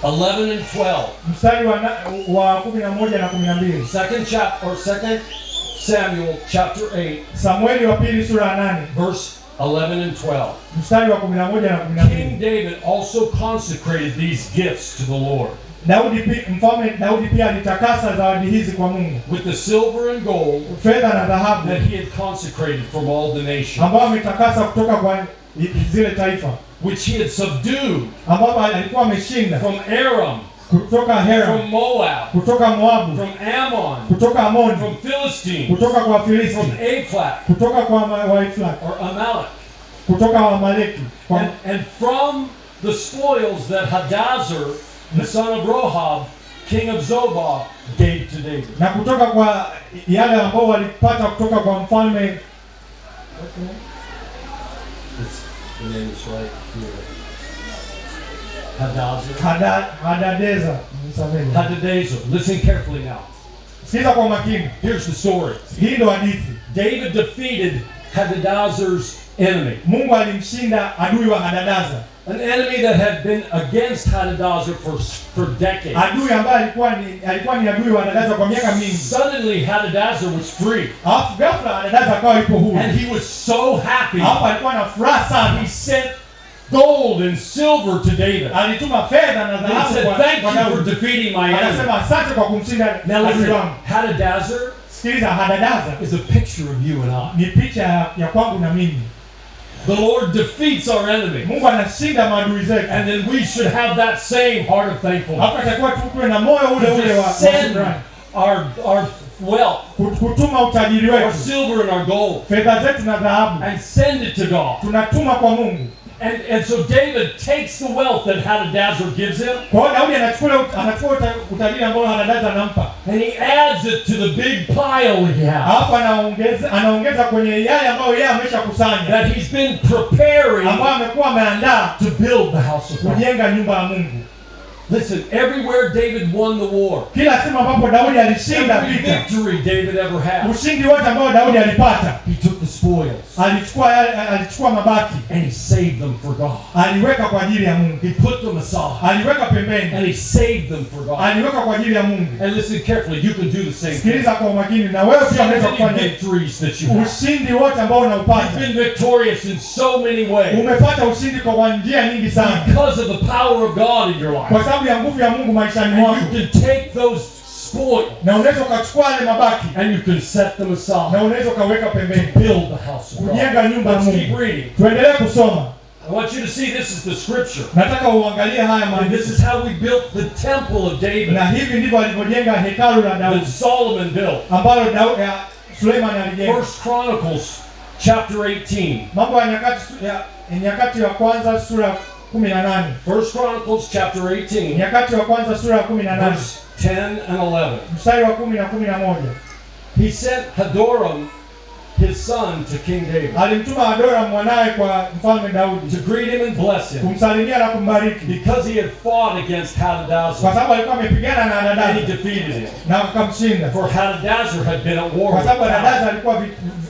11 and 12. mstari wa 11 na 12. Second Samuel chapter 8, Samueli wa pili sura ya 8 verse 11 and 12. mstari wa 11 na King 12. David also consecrated these gifts to the Lord Mfalme Daudi pia alitakasa zawadi hizi kwa Mungu, with the silver and gold fedha na dhahabu that he had consecrated from all the nations, ambao ametakasa kutoka kwa zile taifa which he had subdued ambao alikuwa ameshinda from Aram, kutoka Hera, from Moab, kutoka Moabu, from Ammon, kutoka Amoni, from Philistine, kutoka kwa from Filisti, Aphlak kutoka kwa Waiflaki, or Amalek, kutoka Waamaleki, and from the spoils that Hadazer, the son of Rohab, king of Zobah, gave to David. na kutoka kwa yale ambao walipata kutoka kwa mfalme The name is right here. Hadadeza. Hadadezer. Listen carefully now. Sikiza kwa makini, Here's the story. hii ndo hadithi. David defeated Hadadezer's enemy, Mungu alimshinda adui wa Hadadaza, an enemy that had been against Hadadezer for decades. adui ambaye alikuwa ni adui wa Hadadaza kwa miaka mingi. Suddenly, Hadadezer was free, Alafu ghafla Hadadaza akawa yupo huru, and he was so happy. alafu alikuwa na furaha sana. He sent gold and silver to David. Alituma fedha na And he dhahabu said, kwa "Thank you for Daudi. defeating my enemy." Anasema asante kwa kumshinda Now adui listen, wangu. Hadadezer Sikiliza, Hadadaza is a picture of you and I. ni picha ya kwangu na mimi. The Lord defeats our enemy, Mungu anashinda maadui zetu, and then we should have that same heart of thankfulness. alafu atakuwa tuwe na moyo ule ule wa Send shukrani, our wealth, kutuma utajiri our wetu, silver and our gold, fedha zetu na dhahabu, and send it to God. tunatuma kwa Mungu. And so David takes the wealth that Hadadezer gives him, Kwa hiyo Daudi anachukua utajiri ambao Hadadezer anampa, and he adds it to the big pile he has alafu anaongeza kwenye yale ambayo yeye ameshakusanya, that he's been preparing ambayo amekuwa ameandaa to build the house of God. kujenga nyumba ya Mungu. Listen, everywhere David won the war, Kila sehemu ambapo Daudi alishinda every vita, victory David ever had, ushindi wote ambao Daudi alipata, he took the spoils alichukua mabaki, and he saved them for God. aliweka kwa ajili ya Mungu, He put them aside aliweka pembeni, and he saved them for God. aliweka kwa ajili ya Mungu. And listen carefully, you can do the same thing. Sikiliza kwa umakini, na wewe pia So unaweza many kufanya victories that you have. ushindi wote ambao You've unaupata. been victorious in so many ways Umepata ushindi kwa njia nyingi sana, because of the power of God in your life. kwa sababu ya nguvu ya Mungu maishani And mwako, you can take those spoils na unaweza ukachukua yale mabaki and you can set them na aside unaweza ukaweka pembeni, to build the house of God. kujenga nyumba ya Let's keep Mungu. reading. Tuendelee kusoma. I want you to see this is the scripture. Nataka uangalie haya And this maandiko, is how we built the temple of David na hivi ndivyo alivyojenga hekalu la that Daudi Solomon built. ambalo Suleiman alijenga. First Chronicles chapter 18. Mambo ya Nyakati wa kwanza sura 18. First Chronicles chapter 18, Nyakati wa kwanza sura 18 verse 10 and 11. mstari wa 10 na 11. He sent Hadoram, his son, to King David Alimtuma Hadora mwanawe kwa mfalme Daudi to greet him and bless him kumsalimia na kumbariki, because he had fought against kwa Hadadezer sababu alikuwa amepigana na and he Hadadezer defeated him. na akamshinda, For Hadadezer had been at war kwa with sababu God. Hadadezer alikuwa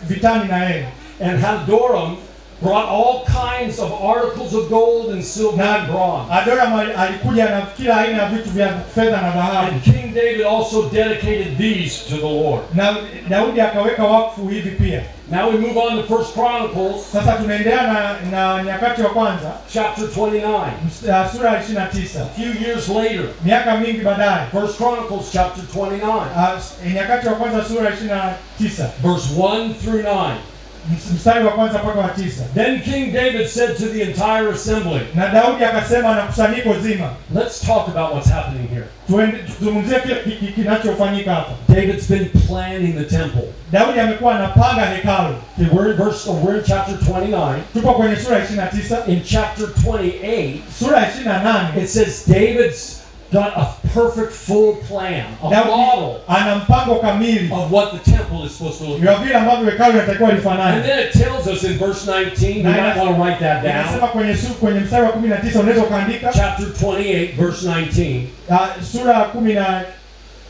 vitani na yeye. And Hadoram brought all kinds of articles of gold and silver Na and bronze. Hadora alikuja na kila aina ya vitu vya fedha na dhahabu, And King David also dedicated these to the Lord. na Daudi akaweka wakfu hivi pia. Now we move on to First Chronicles Sasa tunaendelea na Nyakati wa kwanza chapter 29. sura ya 29. A few years later, Miaka mingi baadaye, First Chronicles chapter 29, Nyakati wa kwanza sura ya 29 verse 1 through 9. mstari wa kwanza mpaka wa 9. Then King David said to the entire assembly, Na Daudi akasema na kusanyiko zima, let's talk about what's happening here. tuzungumzie kile kinachofanyika hapa. David's been planning the temple. Daudi amekuwa anapanga hekalu. Okay, we're in chapter 29. Tupo kwenye sura ya 29. In chapter 28, Sura ya 28 it says David's got a perfect full plan, a Daudi model ana mpango kamili of what the temple is supposed to look like. ya vile ambavyo hekalu linatakiwa And lifanane. then it tells us in verse 19, you might want to write that down. Inasema kwenye mstari wa 19, unaweza ukaandika Chapter 28, verse 19. sura ya 10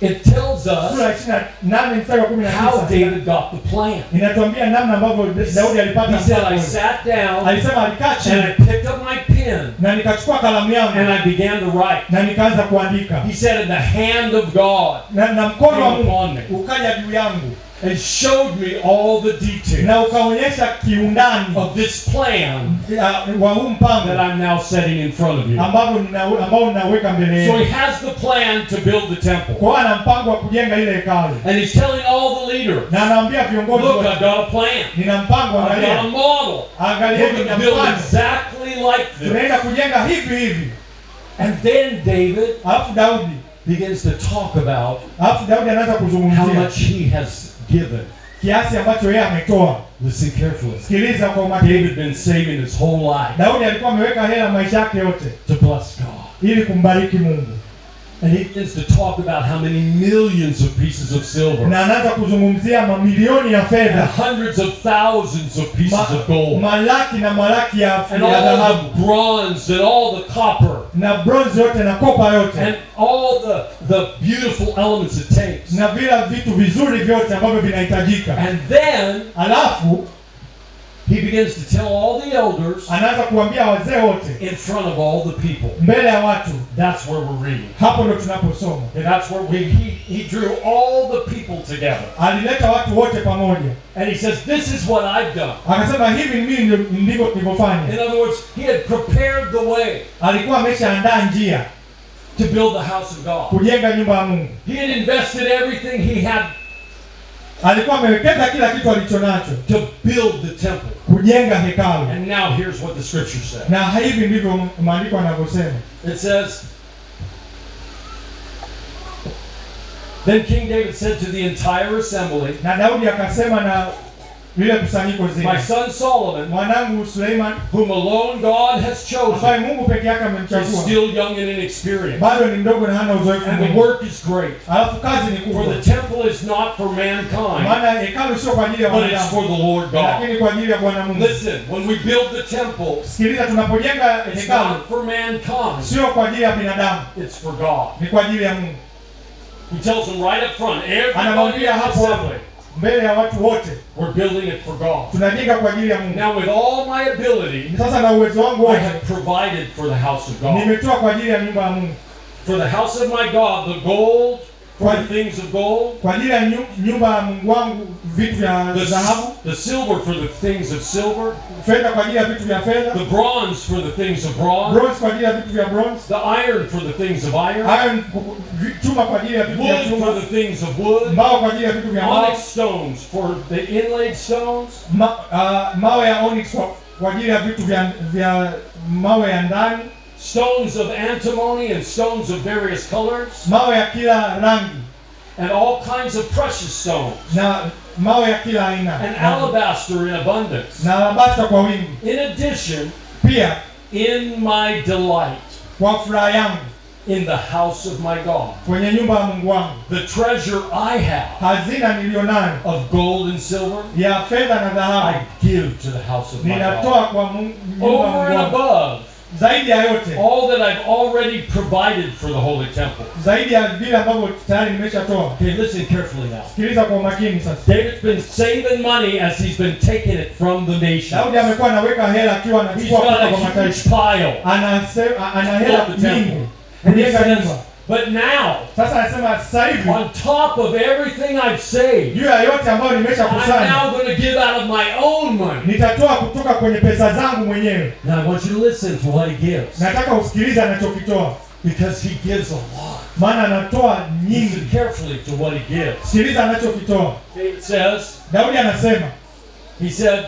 It tells sura us ya 28 mstari wa how 19 David got the plan. inatuambia namna ambavyo Daudi alipata He said, I mpango. sat down Alisema alikaa and chini I picked up my pen na nikachukua kalamu yangu and I began to write. na nikaanza kuandika, He said, and the hand of God na mkono wa came upon me Mungu ukaja juu yangu and showed me all the details na ukaonyesha kiundani of this plan wa huu mpango that I'm now setting in front of you. ambao ninaweka mbele So he yenu. has the plan to build the temple. Kwa hiyo ana mpango wa kujenga ile hekalu And he's telling all the leaders, na anaambia viongozi look, wote, I've got a plan. nina mpango, I've got a angalia, model. angalia We're going nina to build mfano, exactly like this. tunaenda kujenga hivi hivi. And then David Alafu Daudi anaanza how kuzungumzia much he has given. kiasi ambacho yeye ametoa. Listen carefully. Sikiliza kwa umakini. David been saving his whole life Daudi alikuwa ameweka hela maisha yake yote to bless God. ili kumbariki Mungu, And he begins to talk about how many millions of pieces of silver na anaanza kuzungumzia mamilioni ya and fedha, hundreds of thousands of pieces of gold malaki na malaki ya and all dhahabu the bronze and all the copper na bronze yote na kopa yote and all the beautiful elements it takes. na vile vitu vizuri vyote ambavyo vinahitajika. And then Alafu he begins to tell all the elders anaanza kuambia wazee wote in front of all the people. mbele ya watu. That's where we're reading. Hapo ndo tunaposoma. And that's where he drew all the people together. Alileta watu wote pamoja, And he says, this is what I've done. akasema hivi mimi ndivyo nilivyofanya. In other words, he had prepared the way Alikuwa ameshaandaa njia to build the house of God. kujenga nyumba ya Mungu. He had invested everything he had Alikuwa amewekeza kila kitu alichonacho to build the temple. kujenga hekalu. And now here's what the scripture says. Na hivi ndivyo maandiko yanavyosema. It says, then King David said to the entire assembly, Na Daudi akasema na lile kusanyiko My zima. son Solomon, Mwanangu Suleiman whom alone God has chosen, ambaye Mungu peke yake is amemchagua, still young and inexperienced. bado ni mdogo na hana uzoefu And the mwingi. work is great. Alafu kazi ni For kubwa, the temple is not for mankind, maana hekalu sio kwa ajili ya but it's wanadamu, for the Lord God. lakini kwa ajili ya Bwana Mungu. Listen, when we build the temple, Sikiliza, tunapojenga it's hekalu not for mankind, sio kwa ajili ya binadamu, it's for God. ni kwa ajili ya Mungu. He tells them right up front, everybody in Anamwambia the hapo hapo assembly, mbele ya watu wote, we're building it for God. tunajenga kwa ajili ya Mungu. Now with all my ability, Sasa na uwezo wangu I wote have provided for the house of God. nimetoa kwa ajili ya nyumba ya Mungu, For the house of my God, the gold, for the things of gold, kwa ajili ya nyumba ya Mungu wangu vitu vya dhahabu, the silver for the things of silver, fedha kwa ajili ya vitu vya fedha, the bronze for the things of bronze, bronze kwa ajili ya vitu vya bronze, the iron for the things of iron, iron chuma kwa ajili ya vitu vya wood for chuma, the things of wood, mbao kwa ajili ya vitu vya mbao, onyx stones for the inlaid stones, mawe ya onyx kwa ajili ya vitu vya mawe ya ndani, stones of antimony and stones of various colors, mawe ya kila rangi and all kinds of precious stones, na mawe ya kila aina, and alabaster in abundance. na alabasta kwa wingi. In addition, Pia in my delight, kwa furaha yangu in the house of my God, kwenye nyumba ya Mungu wangu, the treasure I have hazina nilionayo of gold and silver, ya fedha na I dhahabu give to the house of my God. ninatoa kwa nyumba ya Over Mungu and wangu, above zaidi ya yote, all that I've already provided for the holy temple. zaidi ya vile ambavyo tayari nimeshatoa. Okay, listen carefully now. Sikiliza kwa umakini sasa. David's been saving money as he's been taking it from the nation. Daudi amekuwa anaweka hela akiwa He's anachukua got kutoka a kwa huge mataifa, pile. ana hela Build the temple. nyingi And he kujenga nyumba. says, but now, Sasa anasema sasa hivi on top of everything I've saved, juu ya yote ambayo I'm nimeshakusanya, now going to give out of my own money. nitatoa kutoka kwenye pesa zangu mwenyewe. Now I want you to listen to what he gives, Nataka usikilize anachokitoa, because he gives a lot. maana anatoa nyingi. Listen carefully to what he gives. Sikiliza anachokitoa. David says, Daudi anasema, he said,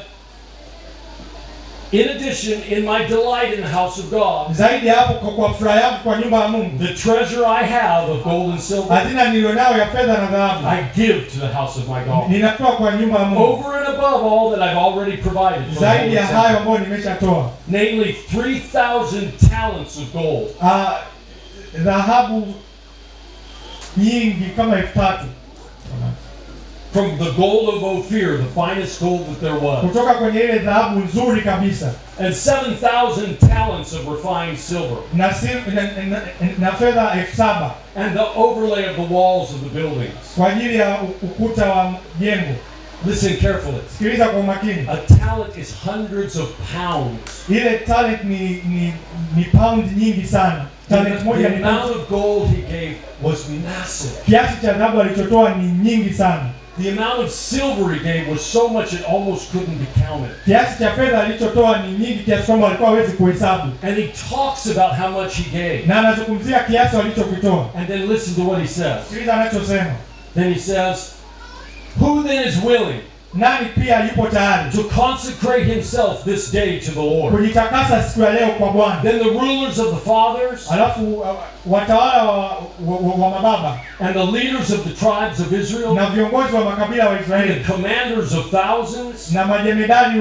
in addition, in my delight in the house of God, zaidi ya hapo kwa furaha yangu kwa nyumba ya Mungu, the treasure I have of gold and silver, hazina nilionayo ya fedha na dhahabu, I give to the house of my God. ninatoa kwa nyumba ya Mungu, Over and above all that I've already provided for the zaidi holy ya hayo temple, ambayo nimeshatoa. namely 3,000 talents of gold, Dhahabu nyingi kama 3,000 from the gold of Ophir, the finest gold that there was, kutoka kwenye ile dhahabu nzuri kabisa, and 7,000 talents of refined silver, na fedha 7,000 and the overlay of the walls of the buildings. kwa ajili ya ukuta wa jengo. Listen carefully. Sikiliza kwa umakini. A talent is hundreds of pounds. Ile talent ni pound nyingi sana. Talent moja The ni amount of gold he gave was massive. kiasi cha dhahabu alichotoa ni nyingi sana. The amount of silver he gave was so much it almost couldn't be counted. Kiasi cha fedha alichotoa ni nyingi kiasi kwamba alikuwa hawezi kuhesabu. And he talks about how much he gave. Na anazungumzia kiasi alichokitoa. And then listen to what he says. Sikiliza anachosema. Then he says, who then is willing Nani pia yupo tayari to consecrate himself this day to the Lord? kujitakasa siku ya leo kwa Bwana? Then the rulers of the fathers Alafu watawala wa mababa and the leaders of the tribes of Israel na viongozi wa makabila wa and Israeli the commanders of thousands na majemedari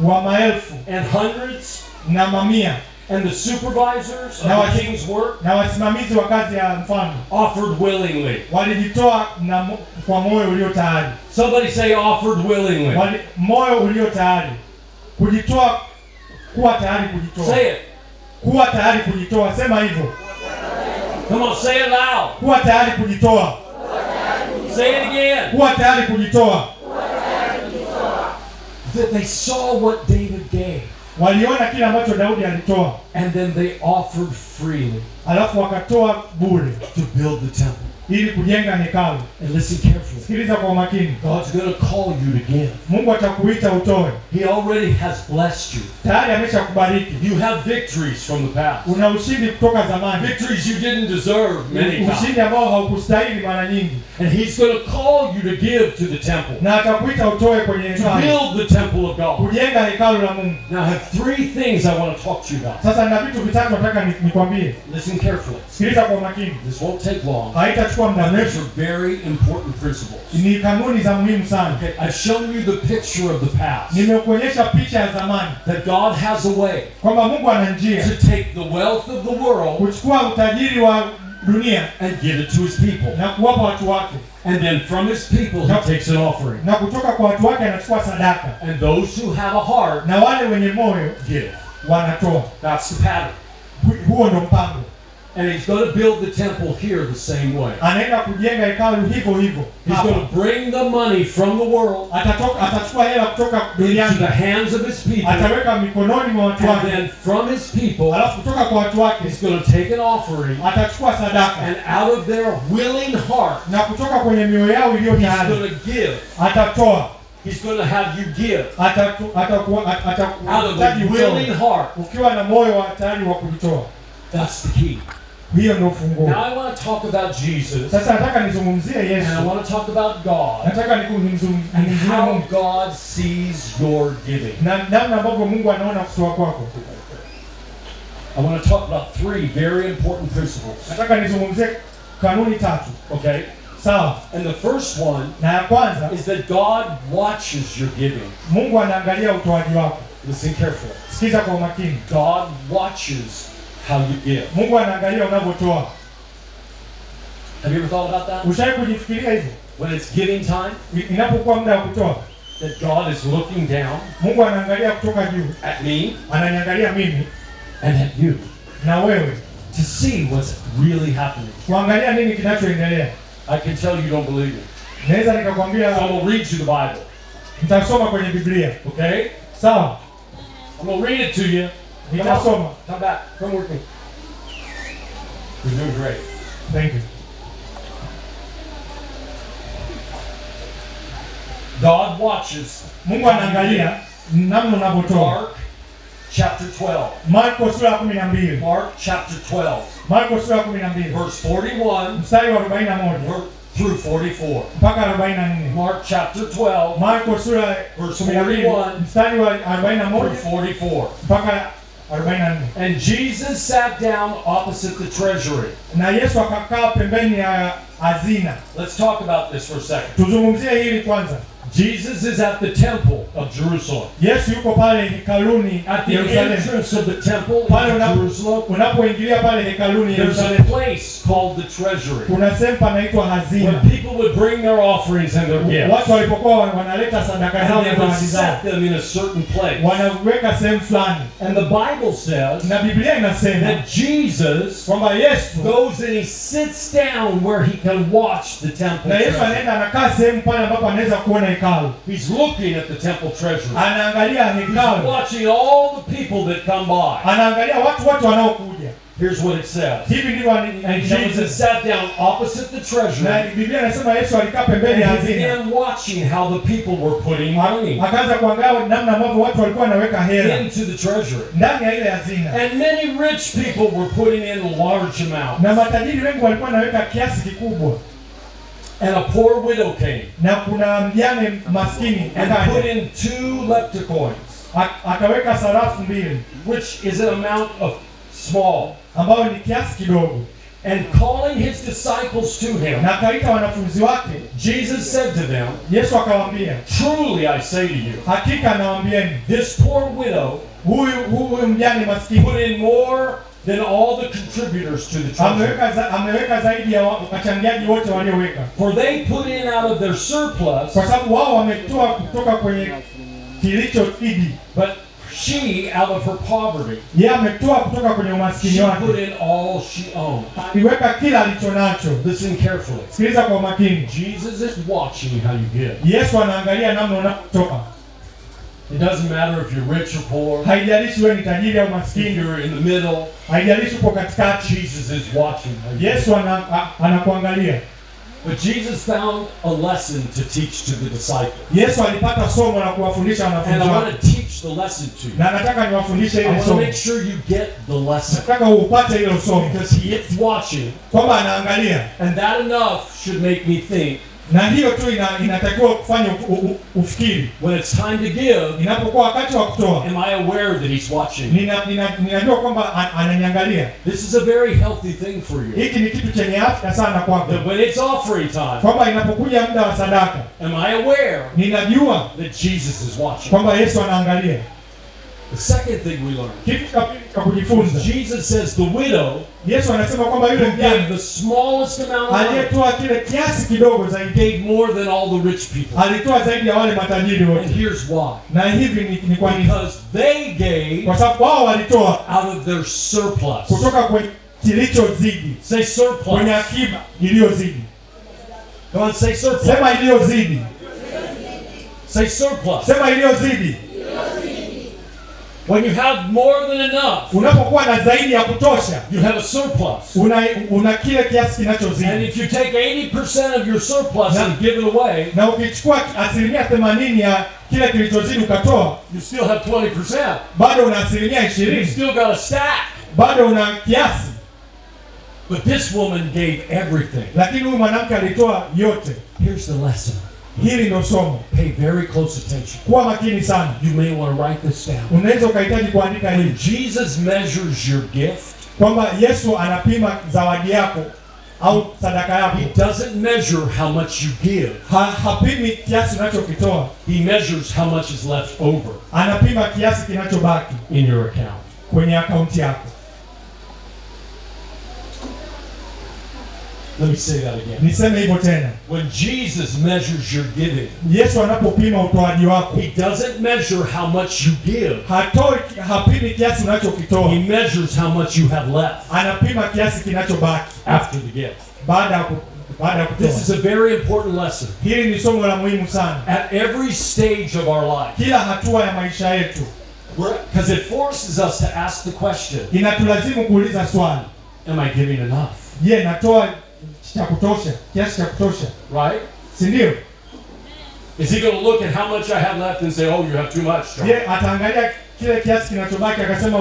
wa maelfu and hundreds na mamia and the supervisors of Now the king's work na wasimamizi wa kazi ya mfalme offered willingly. walijitoa kwa moyo ulio tayari. Somebody say offered willingly. Moyo ulio tayari kujitoa, kuwa tayari kujitoa. Say it. Kuwa tayari kujitoa, sema hivyo. Come on, say it loud. Kuwa tayari kujitoa. Say it again. Kuwa tayari kujitoa. That they saw what David gave, Waliona kile ambacho Daudi alitoa, and then they offered freely alafu wakatoa bure to build the temple. ili kujenga hekalu. And listen carefully. Sikiliza kwa makini. God's going to call you to give. Mungu atakuita utoe. He already has blessed you. Tayari ameshakubariki. You have victories from the past. Una ushindi kutoka zamani. Victories you didn't deserve many times. Ushindi ambao haukustahili mara nyingi. And he's going to call you to give to the temple. Na atakuita utoe kwenye To hekalu. build the temple of God. Kujenga hekalu la Mungu. Now I have 3 things I want to talk to you about. Sasa na vitu vitatu nataka nikwambie. Listen carefully. Sikiliza kwa makini. This won't take long. Haitachukua itachukua muda These mrefu. are very important principles. Ni kanuni za muhimu sana. Okay, I've shown you the picture of the past. Nimekuonyesha picha ya zamani That God has a way kwamba Mungu ana njia to take the wealth of the world kuchukua utajiri wa dunia and give it to his people. na kuwapa watu wake, And then from his people he takes an offering. na kutoka kwa watu wake anachukua sadaka, And those who have a heart na wale wenye moyo give. wanatoa. That's the pattern. Huo ndo mpango. And he's going to build the temple here the same way. Anaenda kujenga hekalu hivyo hivyo. He's Hapa. going to bring the money from the world Atachukua hela kutoka into duniani, the hands of his people. ataweka mikononi mwa watu And wake, then from his people, alafu kutoka kwa watu wake he's going to take an offering. atachukua sadaka, And out of their willing heart, na kutoka kwenye mioyo yao iliyo he's tayari going to give. atatoa. He's going to have you give. Out of Atahitaji a willing utoe heart. ukiwa na moyo wa tayari wa kujitoa. That's the key. Hiyo ndio funguo. Now I want to talk about Jesus. Sasa nataka nizungumzie And I Yesu, want to talk about God. nataka And nimzungumzie how Mungu God sees your giving. na namna ambavyo Mungu anaona kutoa kwako. I want to talk about 3 very important principles. Nataka nizungumzie kanuni 3. Okay? Sawa? And the first one Na ya kwanza, is that God watches your giving. Mungu anaangalia utoaji wako. Listen carefully. Sikiza kwa makini. God watches how you give. Mungu anaangalia unavyotoa. Have you ever thought about that? Ushawahi kujifikiria hivyo? When it's giving time, Inapokuwa muda wa kutoa, that God is looking down Mungu anaangalia kutoka juu, at me ananiangalia mimi and at you na wewe, to see what's really happening. kuangalia nini kinachoendelea. I can tell you don't believe me. Naweza nikakwambia, So I'm going to read you the Bible. nitasoma kwenye Biblia. Okay? Sawa? I'm going to read it to you. Come on. Nitasoma. Come back. Come with me. You're doing great. Thank you. God watches. Mungu anaangalia namna unavyotoa. Mark chapter 12. Marko sura ya 12. Mark chapter 12. Marko sura ya 12. Verse 41 Mstari wa 41 through 44. mpaka 44. Mark chapter 12 Marko sura ya Verse 12 41 mstari wa through 41 44. mpaka 44. And Jesus sat down opposite the treasury. Na Yesu akakaa pembeni ya hazina. Let's talk about this for a second. Tuzungumzie hili kwanza. Jesus is at the temple of Jerusalem. Yesu yuko pale hekaluni At the Yerusalemu. entrance of the temple Pale in Jerusalem, unapoingilia pale hekaluni there's a Yerusalemu, place called the treasury. kuna sehemu panaitwa hazina. When people would bring their offerings and their gifts, Watu walipokuwa wanaleta sadaka zao and na they would zawadi zao, set them in a certain place. wanaweka sehemu fulani, And the Bible says na Biblia inasema that Jesus kwamba Yesu goes and he sits down where he can watch the temple na Yesu treasury. anaenda anakaa sehemu pale ambapo anaweza kuona hekalu, He's looking at the temple treasury. anaangalia He's hekalu, watching all the people that come by. anaangalia watu wote wanaokuja. Here's what it says. Hivi ndivyo And Jesus sat down opposite the na treasury Biblia inasema Yesu alikaa pembeni ya and he hazina, began watching how the people were putting money akaanza kuangalia namna ambavyo watu walikuwa wanaweka hela into the treasury. ndani ya ile hazina, And many rich people were putting in large amounts. na matajiri wengi walikuwa wanaweka kiasi kikubwa, And a poor widow came na kuna mjane maskini and put akaja in 2 leptocoins, akaweka sarafu 2 which is an amount of small. ambayo ni kiasi kidogo, And calling his disciples to him, na akaita wanafunzi wake. Jesus said to them, Yesu akawaambia, truly I say to you, hakika nawaambieni, this poor widow huyu mjane maskini put in more than all the contributors to the treasury. ameweka zaidi ya wachangiaji wote walioweka, For they put in out of their surplus, kwa sababu wao wametoa kutoka kwenye kilichozidi, but she, out of her poverty, yeye ametoa kutoka kwenye umaskini she put wake, in all she owned. aliweka kila alicho nacho. Listen carefully. Sikiliza kwa makini. Jesus is watching how you give. Yesu anaangalia namna unapotoka. It doesn't matter if you're rich or poor, Haijalishi wewe ni tajiri au if maskini, you're in the middle, haijalishi upo katikati, Jesus is watching how you give. Yesu anakuangalia. But Jesus found a lesson to teach to the disciples. Yesu alipata somo la kuwafundisha And wanafunzi I want wake, to teach the lesson to you. na nataka niwafundishe I ile want to somo. make sure you get the lesson. Nataka upate hilo somo, Because he is watching, kwamba anaangalia, and that enough should make me think Na hiyo tu inatakiwa kufanya ufikiri. When it's time to give, Inapokuwa wakati wa kutoa, am I aware that he's watching? ninajua kwamba ananiangalia. This is a very healthy thing for you. Hiki ni kitu chenye afya sana kwako. That when it's offering time, Kwamba inapokuja muda wa sadaka, am I aware ninajua that Jesus is watching? kwamba Yesu anaangalia. The second thing we learn, Kitu cha pili cha kujifunza, Jesus says the widow Yesu anasema kwamba yule who gave mjane the smallest amount of money aliyetoa kile kiasi kidogo zaidi, gave more than all the rich people. alitoa zaidi ya wale matajiri And wote. here's why. Na hivi ni kwa nini? Because they gave Kwa sababu wao walitoa out of their surplus. kutoka kwenye kilichozidi, Say surplus. kwenye akiba iliyozidi. Come on, say surplus. Sema iliyozidi. Say surplus. Sema iliyozidi. When you have more than enough, Unapokuwa na zaidi ya kutosha, you have a surplus. una kile kiasi And kinachozidi. if you take 80% of your surplus and give it away, Na ukichukua 80% ya kile kilichozidi ukatoa, you still have 20%. bado una 20%. You still got a stack. Bado una kiasi. But this woman gave everything. Lakini huyu mwanamke alitoa yote. Here's the lesson. Hili ndio somo. Pay very close attention. Kuwa makini sana. You may want to write this down. Unaweza ukahitaji kuandika When hili. Jesus measures your gift, Kwamba Yesu anapima zawadi yako au sadaka yako. he doesn't measure how much you give. Hapimi kiasi unachokitoa. He measures how much is left over Anapima kiasi kinachobaki in your account. kwenye akaunti yako. Let me say that again. Niseme hivyo tena. When Jesus measures your giving, Yesu anapopima utoaji wako, he doesn't measure how much you give. hapimi kiasi unachokitoa. He measures how much you have left Anapima kiasi kinachobaki after the gift. baada ya kutoa. This is a very important lesson. Hili ni somo la muhimu sana. At every stage of our life, Kila hatua ya maisha yetu because it forces us to ask the question, inatulazimu kuuliza swali. am I giving enough? Je, natoa cha kutosha? Kiasi cha kutosha? Right? Si ndio? Is he going to look at how much I have left and say, oh, you have too much, John? Je, ataangalia kile kiasi kinachobaki akasema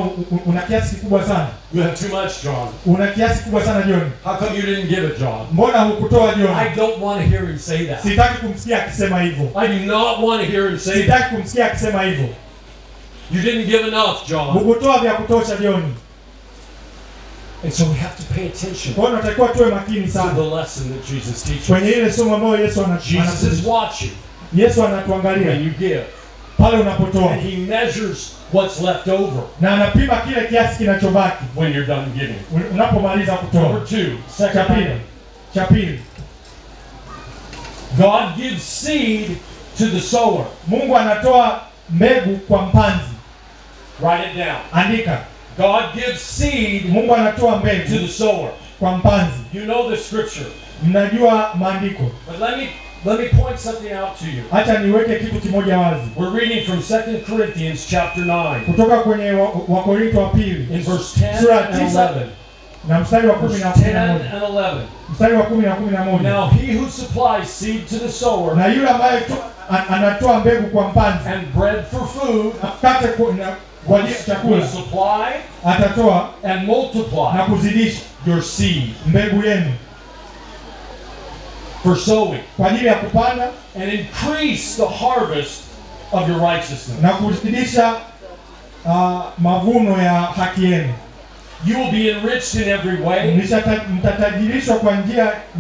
una kiasi kikubwa sana? You have too much, John. Una kiasi kikubwa sana John. How come you didn't give it, John? Mbona hukutoa John? I don't want to hear him say that. Sitaki kumsikia akisema hivyo. I do not want to hear him say that. Sitaki kumsikia akisema hivyo. You didn't give enough, John. Hukutoa vya kutosha John. And so we have to pay attention Kwa hiyo tunatakiwa tuwe makini to sana the lesson that Jesus teaches. kwenye ile somo ambayo Yesu Jesus is watching Yesu anatuangalia when you give. pale unapotoa, And he measures what's left over na anapima kile kiasi kinachobaki when you're done giving. unapomaliza kutoa. Number two, Cha pili, cha pili, God gives seed to the sower. Mungu anatoa mbegu kwa mpanzi. Write it down. Andika, God gives seed Mungu anatoa to mbegu the sower. kwa mpanzi. You know the scripture. Mnajua maandiko. But let me point something out to you. Acha niweke kitu kimoja wazi. We're reading from 2 Corinthians chapter 9, Kutoka kwenye Wakorintho wa pili in verse 10 Sura and 9 11. na mstari wa 10 Verse na 10 11. and 11. Mstari wa 10 na 11. Now he who supplies seed to the sower Na yule ambaye anatoa mbegu kwa mpanzi and bread for food apate kwa ajili ya will chakula, supply atatoa and na multiply kuzidisha your seed mbegu yenu for sowing kwa ajili ya kupanda and increase the harvest of your righteousness. na kuzidisha mavuno ya haki yenu. You will be enriched in every way Mtatajirishwa kwa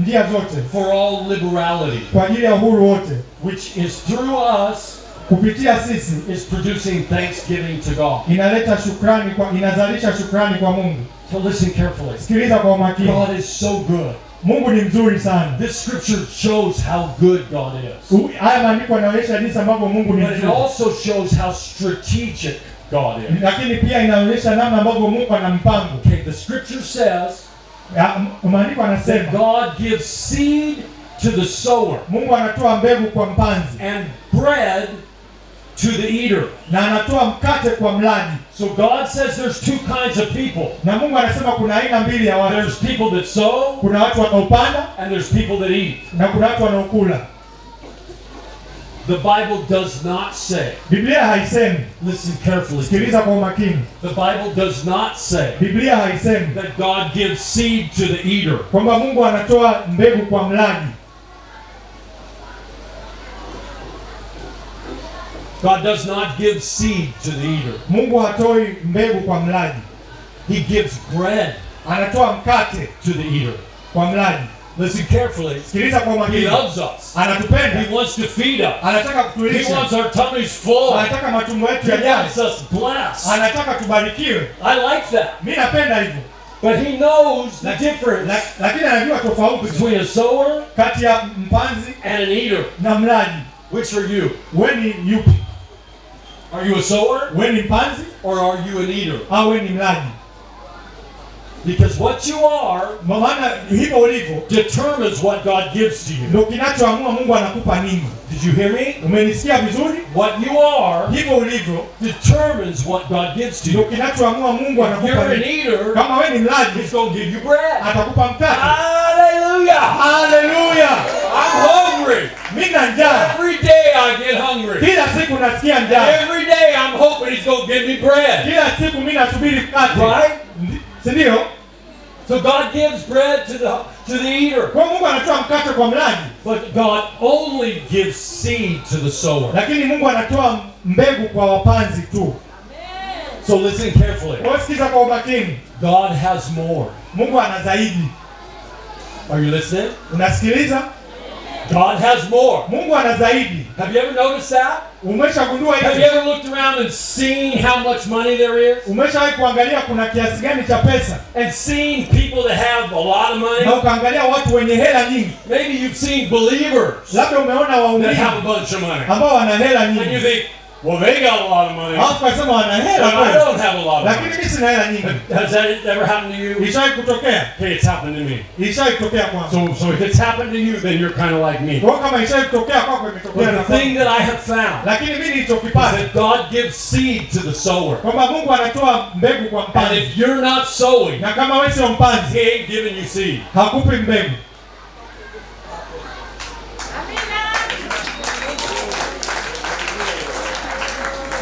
njia zote for all liberality, kwa ajili ya uhuru wote, which is through us kupitia sisi is producing thanksgiving to God. inazalisha shukrani kwa Mungu. So listen carefully. Sikiliza kwa umakini. God is so good. Mungu ni mzuri sana. This scripture shows how good God is. Haya maandiko yanaonyesha jinsi ambavyo Mungu ni But it mzuri. also shows how strategic God is. Lakini pia inaonyesha namna ambavyo Mungu ana mpango. Okay, the scripture says Maandiko that anasema God gives seed to the sower Mungu anatoa mbegu kwa mpanzi and bread to the eater. na anatoa mkate kwa mlaji. So God says there's two kinds of people. Na Mungu anasema kuna aina mbili ya watu. There's people that sow Kuna watu wanaopanda and there's people that eat. na kuna watu wanaokula. The Bible does not say, Biblia haisemi, listen carefully, sikiliza kwa umakini. the Bible does not say Biblia haisemi that God gives seed to the eater. kwamba Mungu anatoa mbegu kwa mlaji. God does not give seed to the eater. Mungu hatoi mbegu kwa mlaji. He gives bread Anatoa mkate to the eater. kwa mlaji. Listen carefully. Sikiliza kwa He makini. loves us. Anatupenda. He wants to feed us. Anataka He kutulisha. wants our tummies full. Anataka matumbo yetu He yajae. wants us blessed. Anataka tubarikiwe. I like that. Mimi napenda hivyo. But he knows the difference Lakini anajua tofauti between a sower kati ya mpanzi and an eater. na mlaji. Which are you? Wewe ni yupi? Are you a sower Wewe ni mpanzi or are you an eater? au wewe ni mlaji? Because what you are Maana hivyo ulivyo determines what God gives to you. ndio kinachoamua Mungu anakupa nini. Did you hear me? Umenisikia vizuri? What you are Hivyo ulivyo determines what God gives to ndio you. kinachoamua Mungu If anakupa you're an nini. eater, Kama wewe ni mlaji, He's going to give you bread. atakupa mkate. Hallelujah! Haleluya! I'm hungry. Mimi na njaa. Every day I get hungry. Kila siku nasikia njaa. Every day I'm hoping He's going to give me bread. Kila siku mimi nasubiri mkate. Right? Si ndio? So God gives bread to the eater. Kwa Mungu anatoa mkate kwa mlaji, But God only gives seed to the sower. lakini Mungu anatoa mbegu kwa wapanzi tu. So listen carefully. Sikiza kwa umakini. God has more. Mungu ana zaidi. Are you listening? Unasikiliza? God has more. Mungu ana zaidi. Have you ever noticed that? Umeshagundua Have you hivi? ever looked around and seen how much money there is? Umeshawahi kuangalia kuna kiasi gani cha pesa And seen people that have a lot of na money? ukaangalia watu wenye hela nyingi? Maybe you've seen believers Labda umeona that waumini have a bunch of money. ambao wana hela And you nyingi. think, well, they got a lot of money. Alafu kasema wana But hela I kweli, don't have a lot of lakini money. mimi sina hela nyingi. Has that ever happened to you? Ilishawahi kutokea? Hey, it's happened to me. Ilishawahi kutokea kwangu. So if it's happened to you, then you're kind of like me. Kwa kama ilishawahi kutokea kwako, imetokea na But the thing kwangu. that I have found Lakini mimi is nilichokipata that God gives seed to the sower. kwamba Mungu anatoa mbegu kwa And mpanzi, if you're not sowing, na kama wewe sio He mpanzi, ain't giving you seed. hakupi mbegu.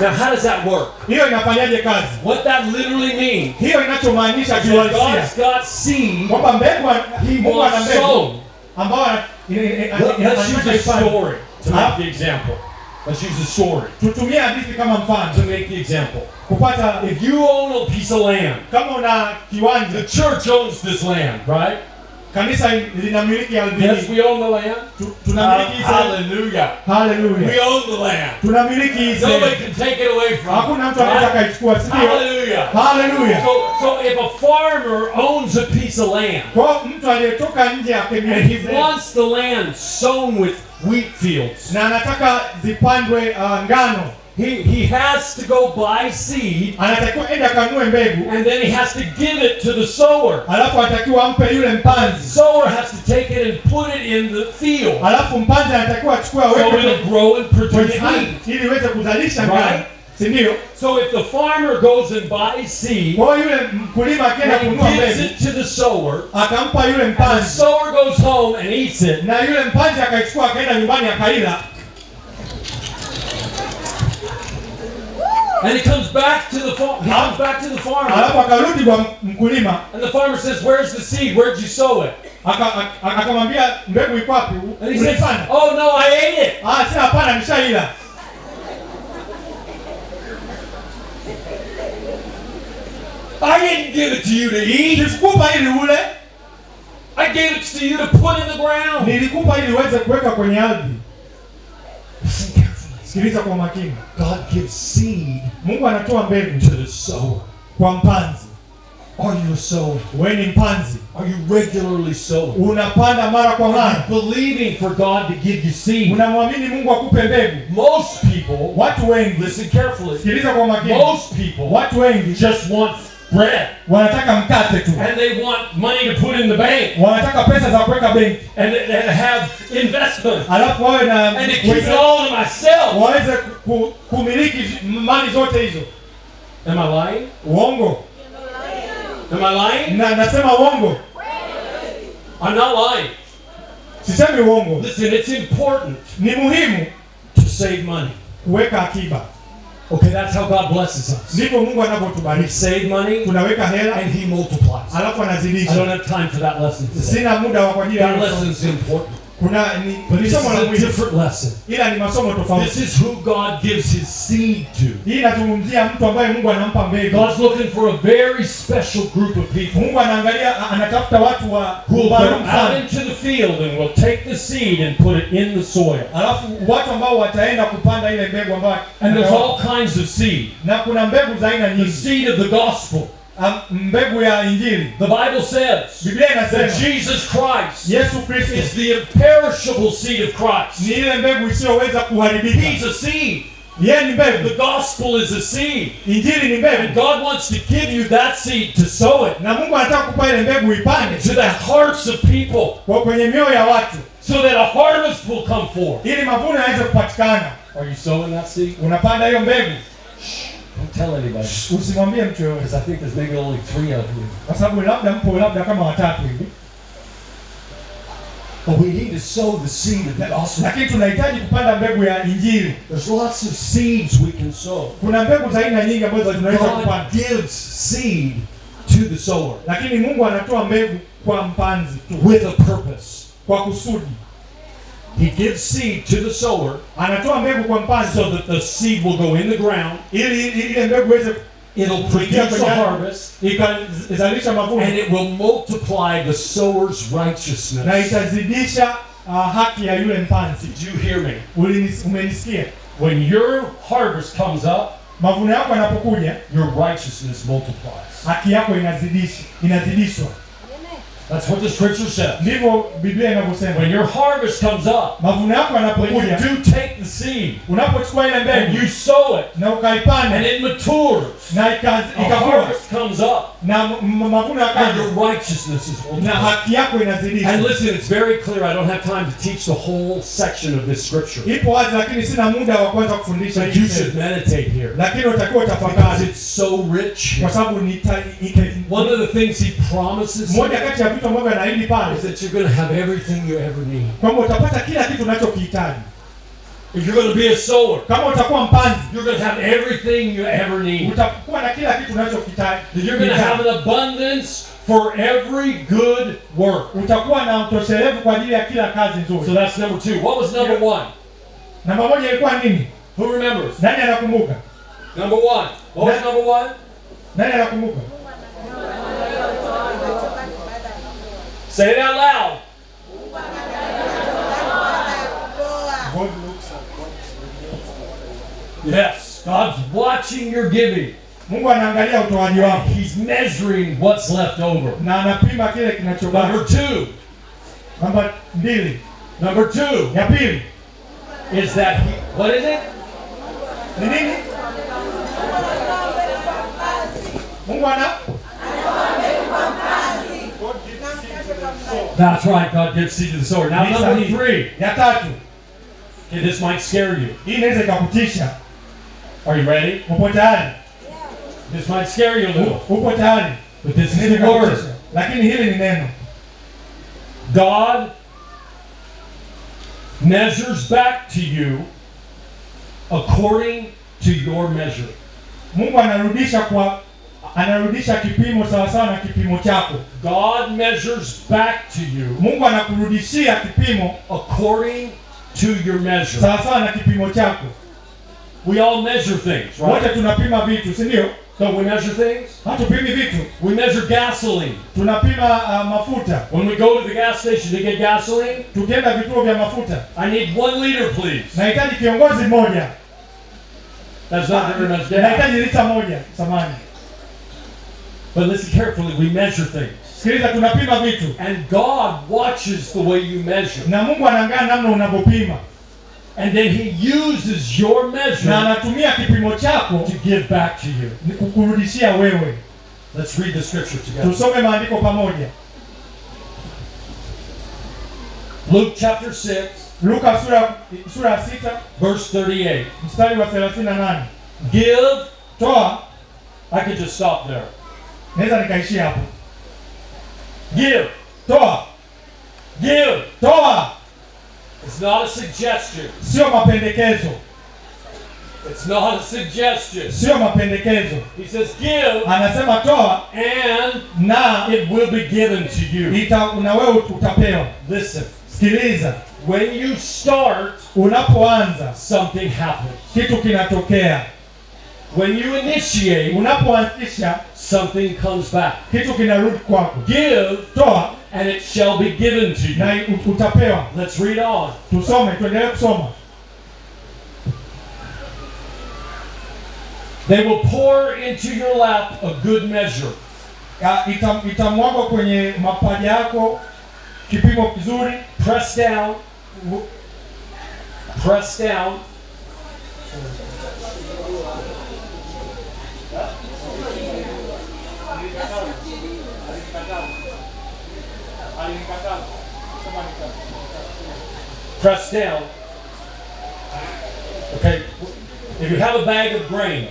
Now, how does that work? Hiyo inafanyaje kazi? What that literally means Hiyo inachomaanisha is that kiuhalisia God's got seed kwamba mbegu He Mungu ana wants mbegu sown. ambao Let's use a story to Huh? make the example. Let's use a story tutumie hadithi kama to mfano make the example. kupata. If you own a piece of land, Kama una the kiwanja, church owns this land, right? kanisa linamiliki ardhi Yes, hii. we own the land. Tunamiliki hii sehemu. Hallelujah. Haleluya. We own the land. Tunamiliki hii Nobody sehemu. can take it away from us. Hakuna mtu anaweza Right? kaichukua, si ndio? Hallelujah. Haleluya. So if a farmer owns a piece of land Kwa mtu aliyetoka nje and akimiliki he sehemu, wants the land sown with wheat fields, na anataka zipandwe ngano, he has to go buy seed anatakiwa ende akanue mbegu, and then he has to give it to the sower. alafu anatakiwa ampe yule The mpanzi, sower has to take it and put it in the field alafu mpanzi anatakiwa achukue so aweke it'll grow and kwenye produce ardhi wheat. ili iweze kuzalisha Right. ngano, si ndio? So if the farmer goes and buys seed Kwa hiyo yule mkulima akienda and kununua he gives mbegu, it to the sower, akampa yule and the mpanzi, sower goes home and eats it, na yule mpanzi akaichukua akaenda nyumbani akaila, and he comes back to the farmer, alafu akarudi kwa mkulima and the farmer says, "Where's the seed? Where'd you sow it?" akamwambia mbegu iko wapi? And he says, Ulipanda? "Oh no, I ate it." Si hapana, nishaila. I didn't give it to you to eat. Nisikupa ili ule, I gave it to you to put in the ground. nilikupa ili uweze kuweka kwenye ardhi. Listen carefully. Sikiliza kwa makini. God gives seed Mungu anatoa mbegu to the sower. kwa mpanzi. Are you a sower? Wewe ni mpanzi, Are you regularly sowing? unapanda mara kwa Are mara, you believing for God to give you seed? unamwamini Mungu akupe mbegu. Most people, Watu wengi, listen carefully, sikiliza kwa makini, most people watu wengi just want bread wanataka mkate tu, and they want money to put in the bank wanataka pesa za kuweka benki, and have investment alafu wawe na and to keep it all to myself. waweze kumiliki mali zote hizo. Am I lying? Uongo? Am I lying? Nasema uongo? I'm not lying. Sisemi uongo. Listen, it's important Ni muhimu to save money. kuweka akiba. Okay, that's how God blesses us. Ndivyo Mungu We anavyotubariki. save money Tunaweka hela and He multiplies. alafu I don't anazidisha. have time for that lesson today. Sina muda wa kwa ajili ya That hilo. lesson is important. But this is a different lesson. ila ni masomo tofauti. This is who God gives his seed to. Hii inazungumzia mtu ambaye Mungu anampa mbegu. God's looking for a very special group of people Mungu anaangalia, anatafuta watu wa who will go maalum out sana. into the field and will take the seed and put it in the soil. Alafu watu ambao wataenda kupanda ile mbegu ambayo, And there's all kinds of seed. na kuna mbegu za aina The nyingi. seed of the gospel. Mbegu ya Injili. The Bible says Biblia that inasema Jesus Christ Yesu Kristo is the imperishable seed of Christ. ni ile mbegu isiyoweza kuharibika. He's a seed. Yeye ni mbegu. The gospel is a seed. Injili ni And mbegu. God wants to give you that seed to sow it Na Mungu anataka kupa ile mbegu ipande to the hearts of people kwa kwenye mioyo ya watu so that a harvest will come forth. ili mavuno yaweze kupatikana. Are you sowing that seed? Unapanda hiyo mbegu. Don't tell anybody. Usimwambie mtu yoyote. Because I think there's maybe only 3 of you. Kwa sababu labda kama watatu hivi. But we need to sow the seed of the gospel. Lakini tunahitaji kupanda mbegu ya Injili. There's lots of seeds we can sow. Kuna mbegu za aina nyingi ambazo tunaweza God kupanda. gives seed to the sower Lakini Mungu anatoa mbegu kwa mpanzi tu, with a purpose. kwa kusudi. He gives seed to the sower Anatoa mbegu kwa mpanzi so that the seed will go in the ground. ili ile mbegu iweze It'll produce a harvest. ikazalisha mavuno And it will multiply the sower's na righteousness. itazidisha haki ya yule mpanzi. Did you hear me? Umenisikia? When your harvest comes up, Mavuno yako yanapokuja, your righteousness multiplies. haki yako inazidishwa. That's what the scripture says. Ndivyo Biblia inavyosema. When your harvest comes up, Mavuno yako when you yanapokuja, do take the seed unapochukua ile and mbegu you sow it na and ukaipanda it matures, na a ikakua harvest comes up na mavuno and yakaja your righteousness is na multiplied. haki yako And inazidishwa. listen, it's very clear. I don't have time to teach the whole section of this scripture. Ipo wazi, lakini sina muda wa kwanza kufundisha But you hii should sehemu. meditate here Lakini utakiwa because tafakari it's so rich. kwa sababu One of the things he promises moja kati ya vitu ambavyo anaahidi pale is that you're going to have everything you ever need. kwamba utapata kila kitu unachokihitaji. If you're going to be a sower, Kama utakuwa mpanzi, you're going to have everything you ever need. utakuwa na kila kitu unachokihitaji. You're going to have an abundance for every good work. Utakuwa na utoshelevu kwa ajili ya kila kazi So nzuri. that's number 2. What was number 1? Namba moja ilikuwa nini? Who remembers? Nani anakumbuka? Number 1. What was number 1? Nani anakumbuka? Say it out loud. Yes, God's watching your giving. Mungu anaangalia utoaji wako He's measuring what's left over. na anapima kile Number kinachobaki. 2. Namba mbili, Number 2 ya pili is that what is it? ni nini? Mungu That's right, God gives seed to the sower. Now number 3. ya tatu, Okay, this might scare you. hii inaweza ikakutisha. Are you ready? Upo tayari? This might scare you a little. Upo tayari? But this is Inaweza the word. ikakutisha. Lakini hili ni neno. God measures back to you according to your measure. Mungu anarudisha kipimo sawasawa na kipimo chako. God measures back to you Mungu anakurudishia kipimo according to your measure. sawasawa na kipimo chako. We all measure things, Wote right? tunapima vitu, si ndio? Don't we measure things? Hatupimi vitu. We measure gasoline. Tunapima mafuta. When we go to the gas station to get gasoline, Tukienda vituo vya mafuta, I need 1 liter, please. nahitaji kiongozi mmoja. That's not very much gas. Nahitaji lita moja, samani. But listen carefully, we measure things. Sikiliza, tunapima vitu. And God watches the way you measure. Na Mungu anaangalia namna unavyopima. And then He uses your Na measure anatumia kipimo chako to give back to you. ni kukurudishia wewe. Let's read the scripture together. Tusome maandiko pamoja. Luke chapter 6, Luka sura ya 6 verse 38. mstari wa 38. Give. Toa, I could just stop there. naweza nikaishia hapo. Give. Toa, Give. toa, It's not a suggestion. sio mapendekezo, It's not a suggestion. sio mapendekezo. He says, give, Anasema toa and na it will be given to you. na wewe utapewa. Listen, Sikiliza, When you start, unapoanza something happens. kitu kinatokea. When you initiate, Unapoanzisha something comes back. kitu kinarudi kwako. Give, Toa and it shall be given to you. na utapewa. Let's read on. Tusome, tuendelee kusoma. They will pour into your lap a good measure. Itamwagwa kwenye mapaja yako kipimo kizuri. Press down. Press down. Press down. Okay. If you have a bag of grain,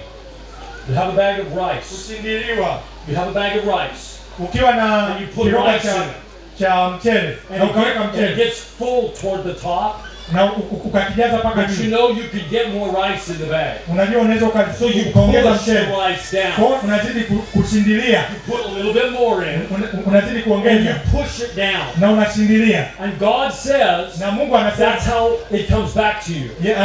you have a bag of rice. Kusindiliwa. You have a bag of rice. Ukiwa na And you put kiroba rice in it. cha mchele na ukaweka And it mchele gets full toward the top. na ukakijaza mpaka But you juu. know you could get more rice in the bag. Unajua unaweza So you ukaongeza push the mchele. rice Kwa down. hiyo unazidi kushindilia. You put a little bit more in. Unazidi And you kuongeza push it down. na unashindilia. And God says Na Mungu anasema that's how it comes back to you.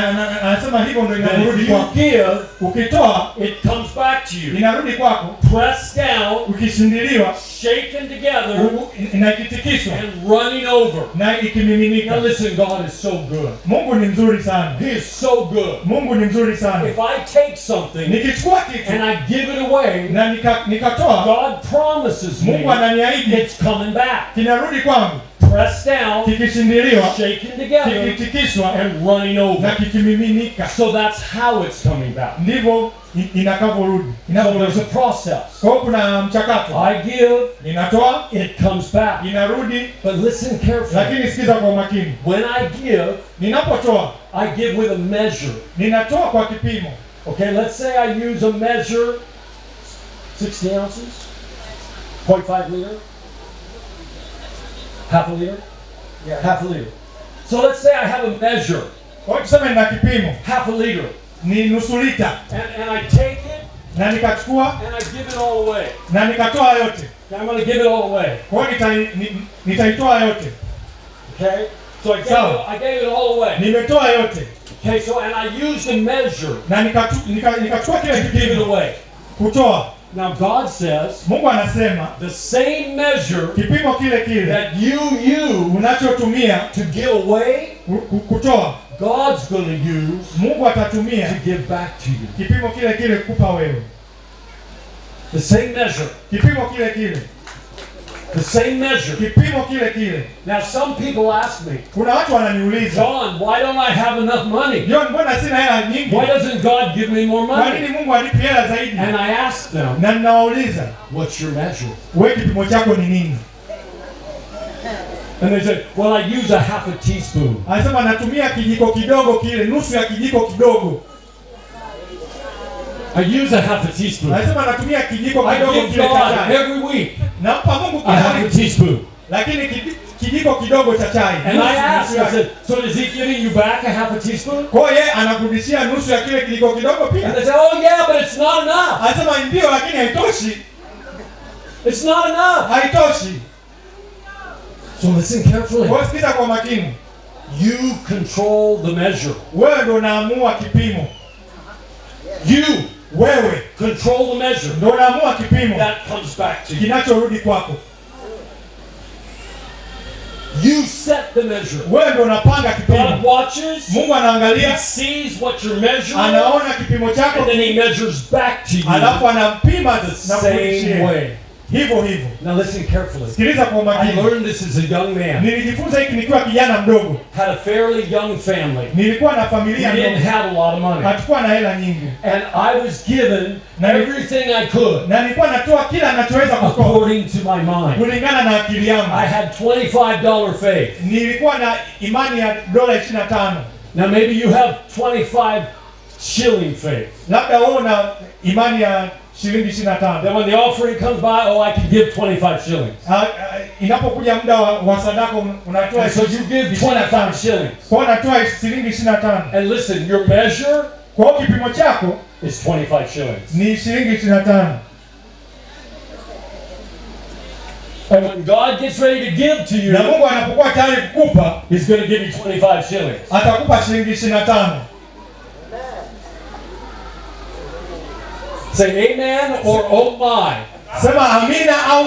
anasema hivyo ndio That inarudi if you kwako. give, Ukitoa it comes back to you. inarudi kwako. Pressed down, Ukishindiliwa shaken together, na ikitikiswa and running over. na Now ikimiminika. listen, God is so good. Mungu ni mzuri sana. He is so good. Mungu ni mzuri sana. If I take something Nikichukua kitu and I give it away, na nikatoa, God promises me Mungu ananiahidi it's coming back. kinarudi kwangu Pressed down, kikishindiliwa, shaken together, kikitikiswa and running na over. kikimiminika. So that's how it's coming back. Ndivyo inakavyorudi. So there's a process. Kwa hiyo kuna mchakato. I give, Ninatoa, it comes back. inarudi, But listen carefully. lakini sikiza kwa umakini. When I give, Ninapotoa, I give with a measure. ninatoa kwa kipimo. Okay, let's say I use a measure 60 ounces, 0.5 liter, half a liter, half a liter. So let's say I have a measure, Kwa hiyo tuseme nina kipimo half a liter, ni nusu lita and I take it na nikachukua and I give it all away. na nikatoa yote. Okay, I'm going to give it all away. Kwa hiyo nitaitoa yote. Okay, so I gave it all away. Nimetoa yote Okay, so and I used a measure na nikachukua kile to give it kipimo away. kutoa. Now God says Mungu anasema the same measure kipimo kile kile that you use unachotumia to give away, kutoa, God's going to use Mungu atatumia to give back to you. kipimo kile kile kukupa wewe. The same measure. Kipimo kile kile. The same measure. Kipimo kile kile. Now some people ask me, Kuna watu wananiuliza, John, why don't I have enough money? John, mbona sina hela nyingi? Why doesn't God give me more Kwa nini money? Mungu anipi hela zaidi? And I ask them, Na ninawauliza, what's your measure? wewe kipimo chako ni nini? And they say, well, I use a half a teaspoon. Anasema natumia kijiko kidogo kile, nusu ya kijiko kidogo. I use a half a teaspoon. Anasema natumia kijiko I kidogo give kile cha God chai. every week Nampa Mungu a half kila a wiki, teaspoon. lakini kijiko kidogo cha chai. And I nusu asked, I yake. said, so is he giving you back a half a teaspoon? Kwa hiyo yeye anakurudishia nusu ya kile kijiko kidogo And pia. they say, oh yeah, but it's not enough. Anasema ndio, lakini haitoshi. It's not enough. Haitoshi. So listen carefully. Kwa hiyo sikiza kwa makini. You control the measure. Wewe ndio unaamua kipimo. You Wewe control the measure. ndio unaamua kipimo That comes back to you. kinachorudi kwako. You set the measure. Wewe ndio unapanga God kipimo. watches. Mungu He anaangalia, sees what you're measuring, anaona kipimo chako, and then he measures back to you alafu anampima the na same kurudishia. way. Hivyo hivyo. Now listen carefully. Sikiliza kwa I makini. learned this as a young man. Nilijifunza hiki nikiwa kijana mdogo. Had a fairly young family. Nilikuwa na We familia didn't ndogo. have a lot of money. Hatukuwa na hela nyingi. And I was given everything I could Na nilikuwa natoa kila ninachoweza kutoa according to my mind. kulingana na akili yangu. I had $25 faith. Nilikuwa na imani ya dola 25. Now maybe you have 25 shilling faith. Labda wewe una imani ya shilingi 25. Then when the offering comes by, oh, I can give 25 shillings. Inapokuja muda wa sadaka unatoa And so you give 25 shillings. kwa unatoa shilingi 25. And listen, your measure Kwa hiyo kipimo chako is 25 shillings. ni shilingi 25. And when God gets ready to give to you, Na Mungu anapokuwa tayari kukupa, He's going to give you 25 shillings. atakupa shilingi 25. Say amen or oh my. Sema amina au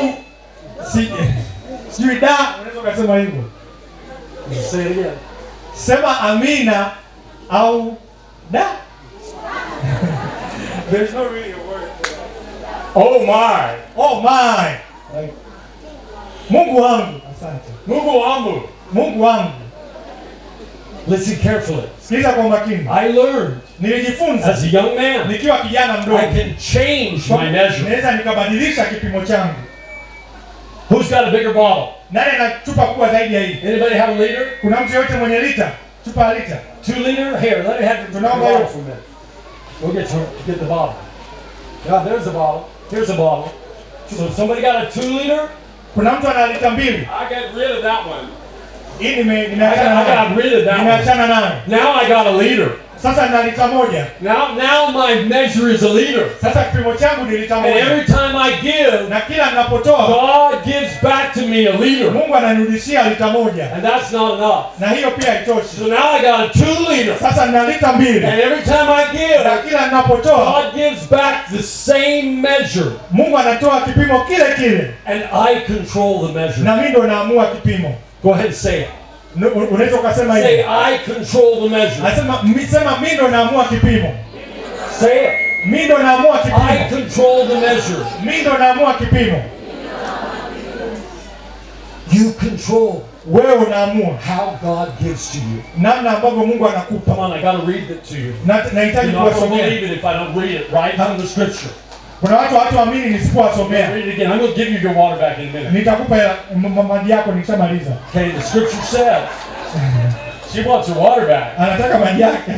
sijui da, unaweza kusema hivyo. Say it again. Sema amina au da. There's no really a word for that. Oh my. Oh my. Mungu wangu. Asante. Mungu wangu. Mungu wangu. Listen carefully. Sikiliza kwa makini. I learned Nilijifunza as a young man, nikiwa kijana mdogo. I can change my measure. Naweza nikabadilisha kipimo changu. Who's got a bigger bottle? Nani ana chupa kubwa zaidi ya hii? Anybody have a liter? Kuna mtu yote mwenye lita? Chupa ya lita. 2 liter? Here, let me have your bottle for a minute. We'll get the bottle. Yeah, there's the bottle. Here's the bottle. So somebody got a 2 liter? Kuna mtu ana lita 2. I got rid of that one. Hii I nimeachana got rid of that one. nimeachana nayo. Now I got a liter. Sasa nina lita 1. Now my measure is a liter. Sasa kipimo changu ni lita And 1. every time I give, Na kila ninapotoa God gives back to me a liter. Mungu ananirudishia lita 1. And that's not enough. Na hiyo pia haitoshi. So now I got a 2 liter. Sasa nina lita 2. And every time I Na give, kila ninapotoa God gives back the same measure. Mungu anatoa kipimo kile kile. And I control the measure. Na mimi ndo naamua kipimo. Go ahead and say it. Unaweza ukasema Say, hivi. I control the measure. Anasema sema mimi ndo naamua kipimo. Say it. Mimi ndo naamua I kipimo. control the measure. Mimi ndo naamua kipimo. You control Wewe unaamua how God gives to you. namna ambavyo Mungu Come anakupa. on, I got to read it to you. Nahitaji You're not going to kuwasomea. believe it if I don't read it right from the scripture. Kuna watu hawataamini nisipowasomea. Read it again. I'm going to give you your water back in a minute. Nitakupa maji yako nikishamaliza. Okay, the scripture says, she wants her water back. Anataka maji yake.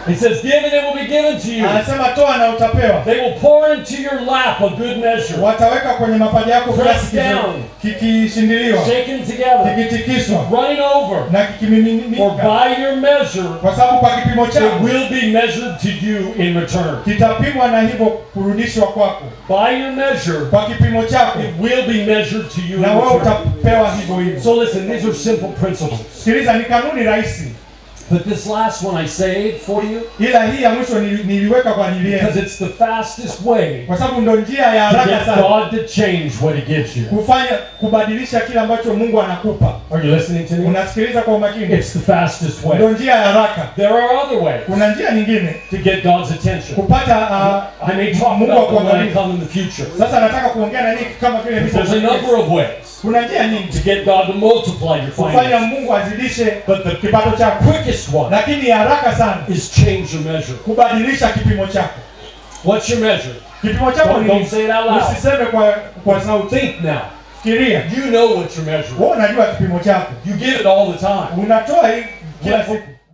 It says, give and it will be given to you. Anasema toa na utapewa. They will pour into your lap a good measure, Wataweka kwenye mapaja yako kiasi Press down. kikishindiliwa, shaken together, kikitikiswa running over. na For kikimiminika. by your measure, Kwa sababu kwa kipimo it chako will be measured to you in return. kitapimwa na hivyo kurudishwa kwako. By your measure, Kwa kipimo chako it will be measured to you na in wewe return. utapewa hivyo hivyo. So listen, these are simple principles. Sikiliza, ni kanuni rahisi, But this last one I saved for you ila hii ya mwisho niliweka kwa ajili because yenu, it's the fastest way kwa sababu ndo njia ya to haraka get sana God to change what He gives you. kubadilisha kile ambacho Mungu anakupa. Are you listening to me? Unasikiliza kwa umakini? It's the fastest way. Ndo njia ya haraka. There are other ways Kuna njia nyingine to get God's attention. kupata I may talk Mungu about them when I akuangalie. come in the future. Sasa nataka kuongea na nyinyi kama vile There's a number of ways kuna njia nyingi to get God to multiply your kufanya finances. Mungu azidishe But the kipato chako, quickest one lakini ya haraka sana is change your measure. kubadilisha kipimo chako. What's your measure? Kipimo chako Don't ni say it out loud. usiseme kwa sauti. Think now. Fikiria, You know what your measure is. wewe unajua kipimo chako, You give it all the time. unatoa hii kila siku.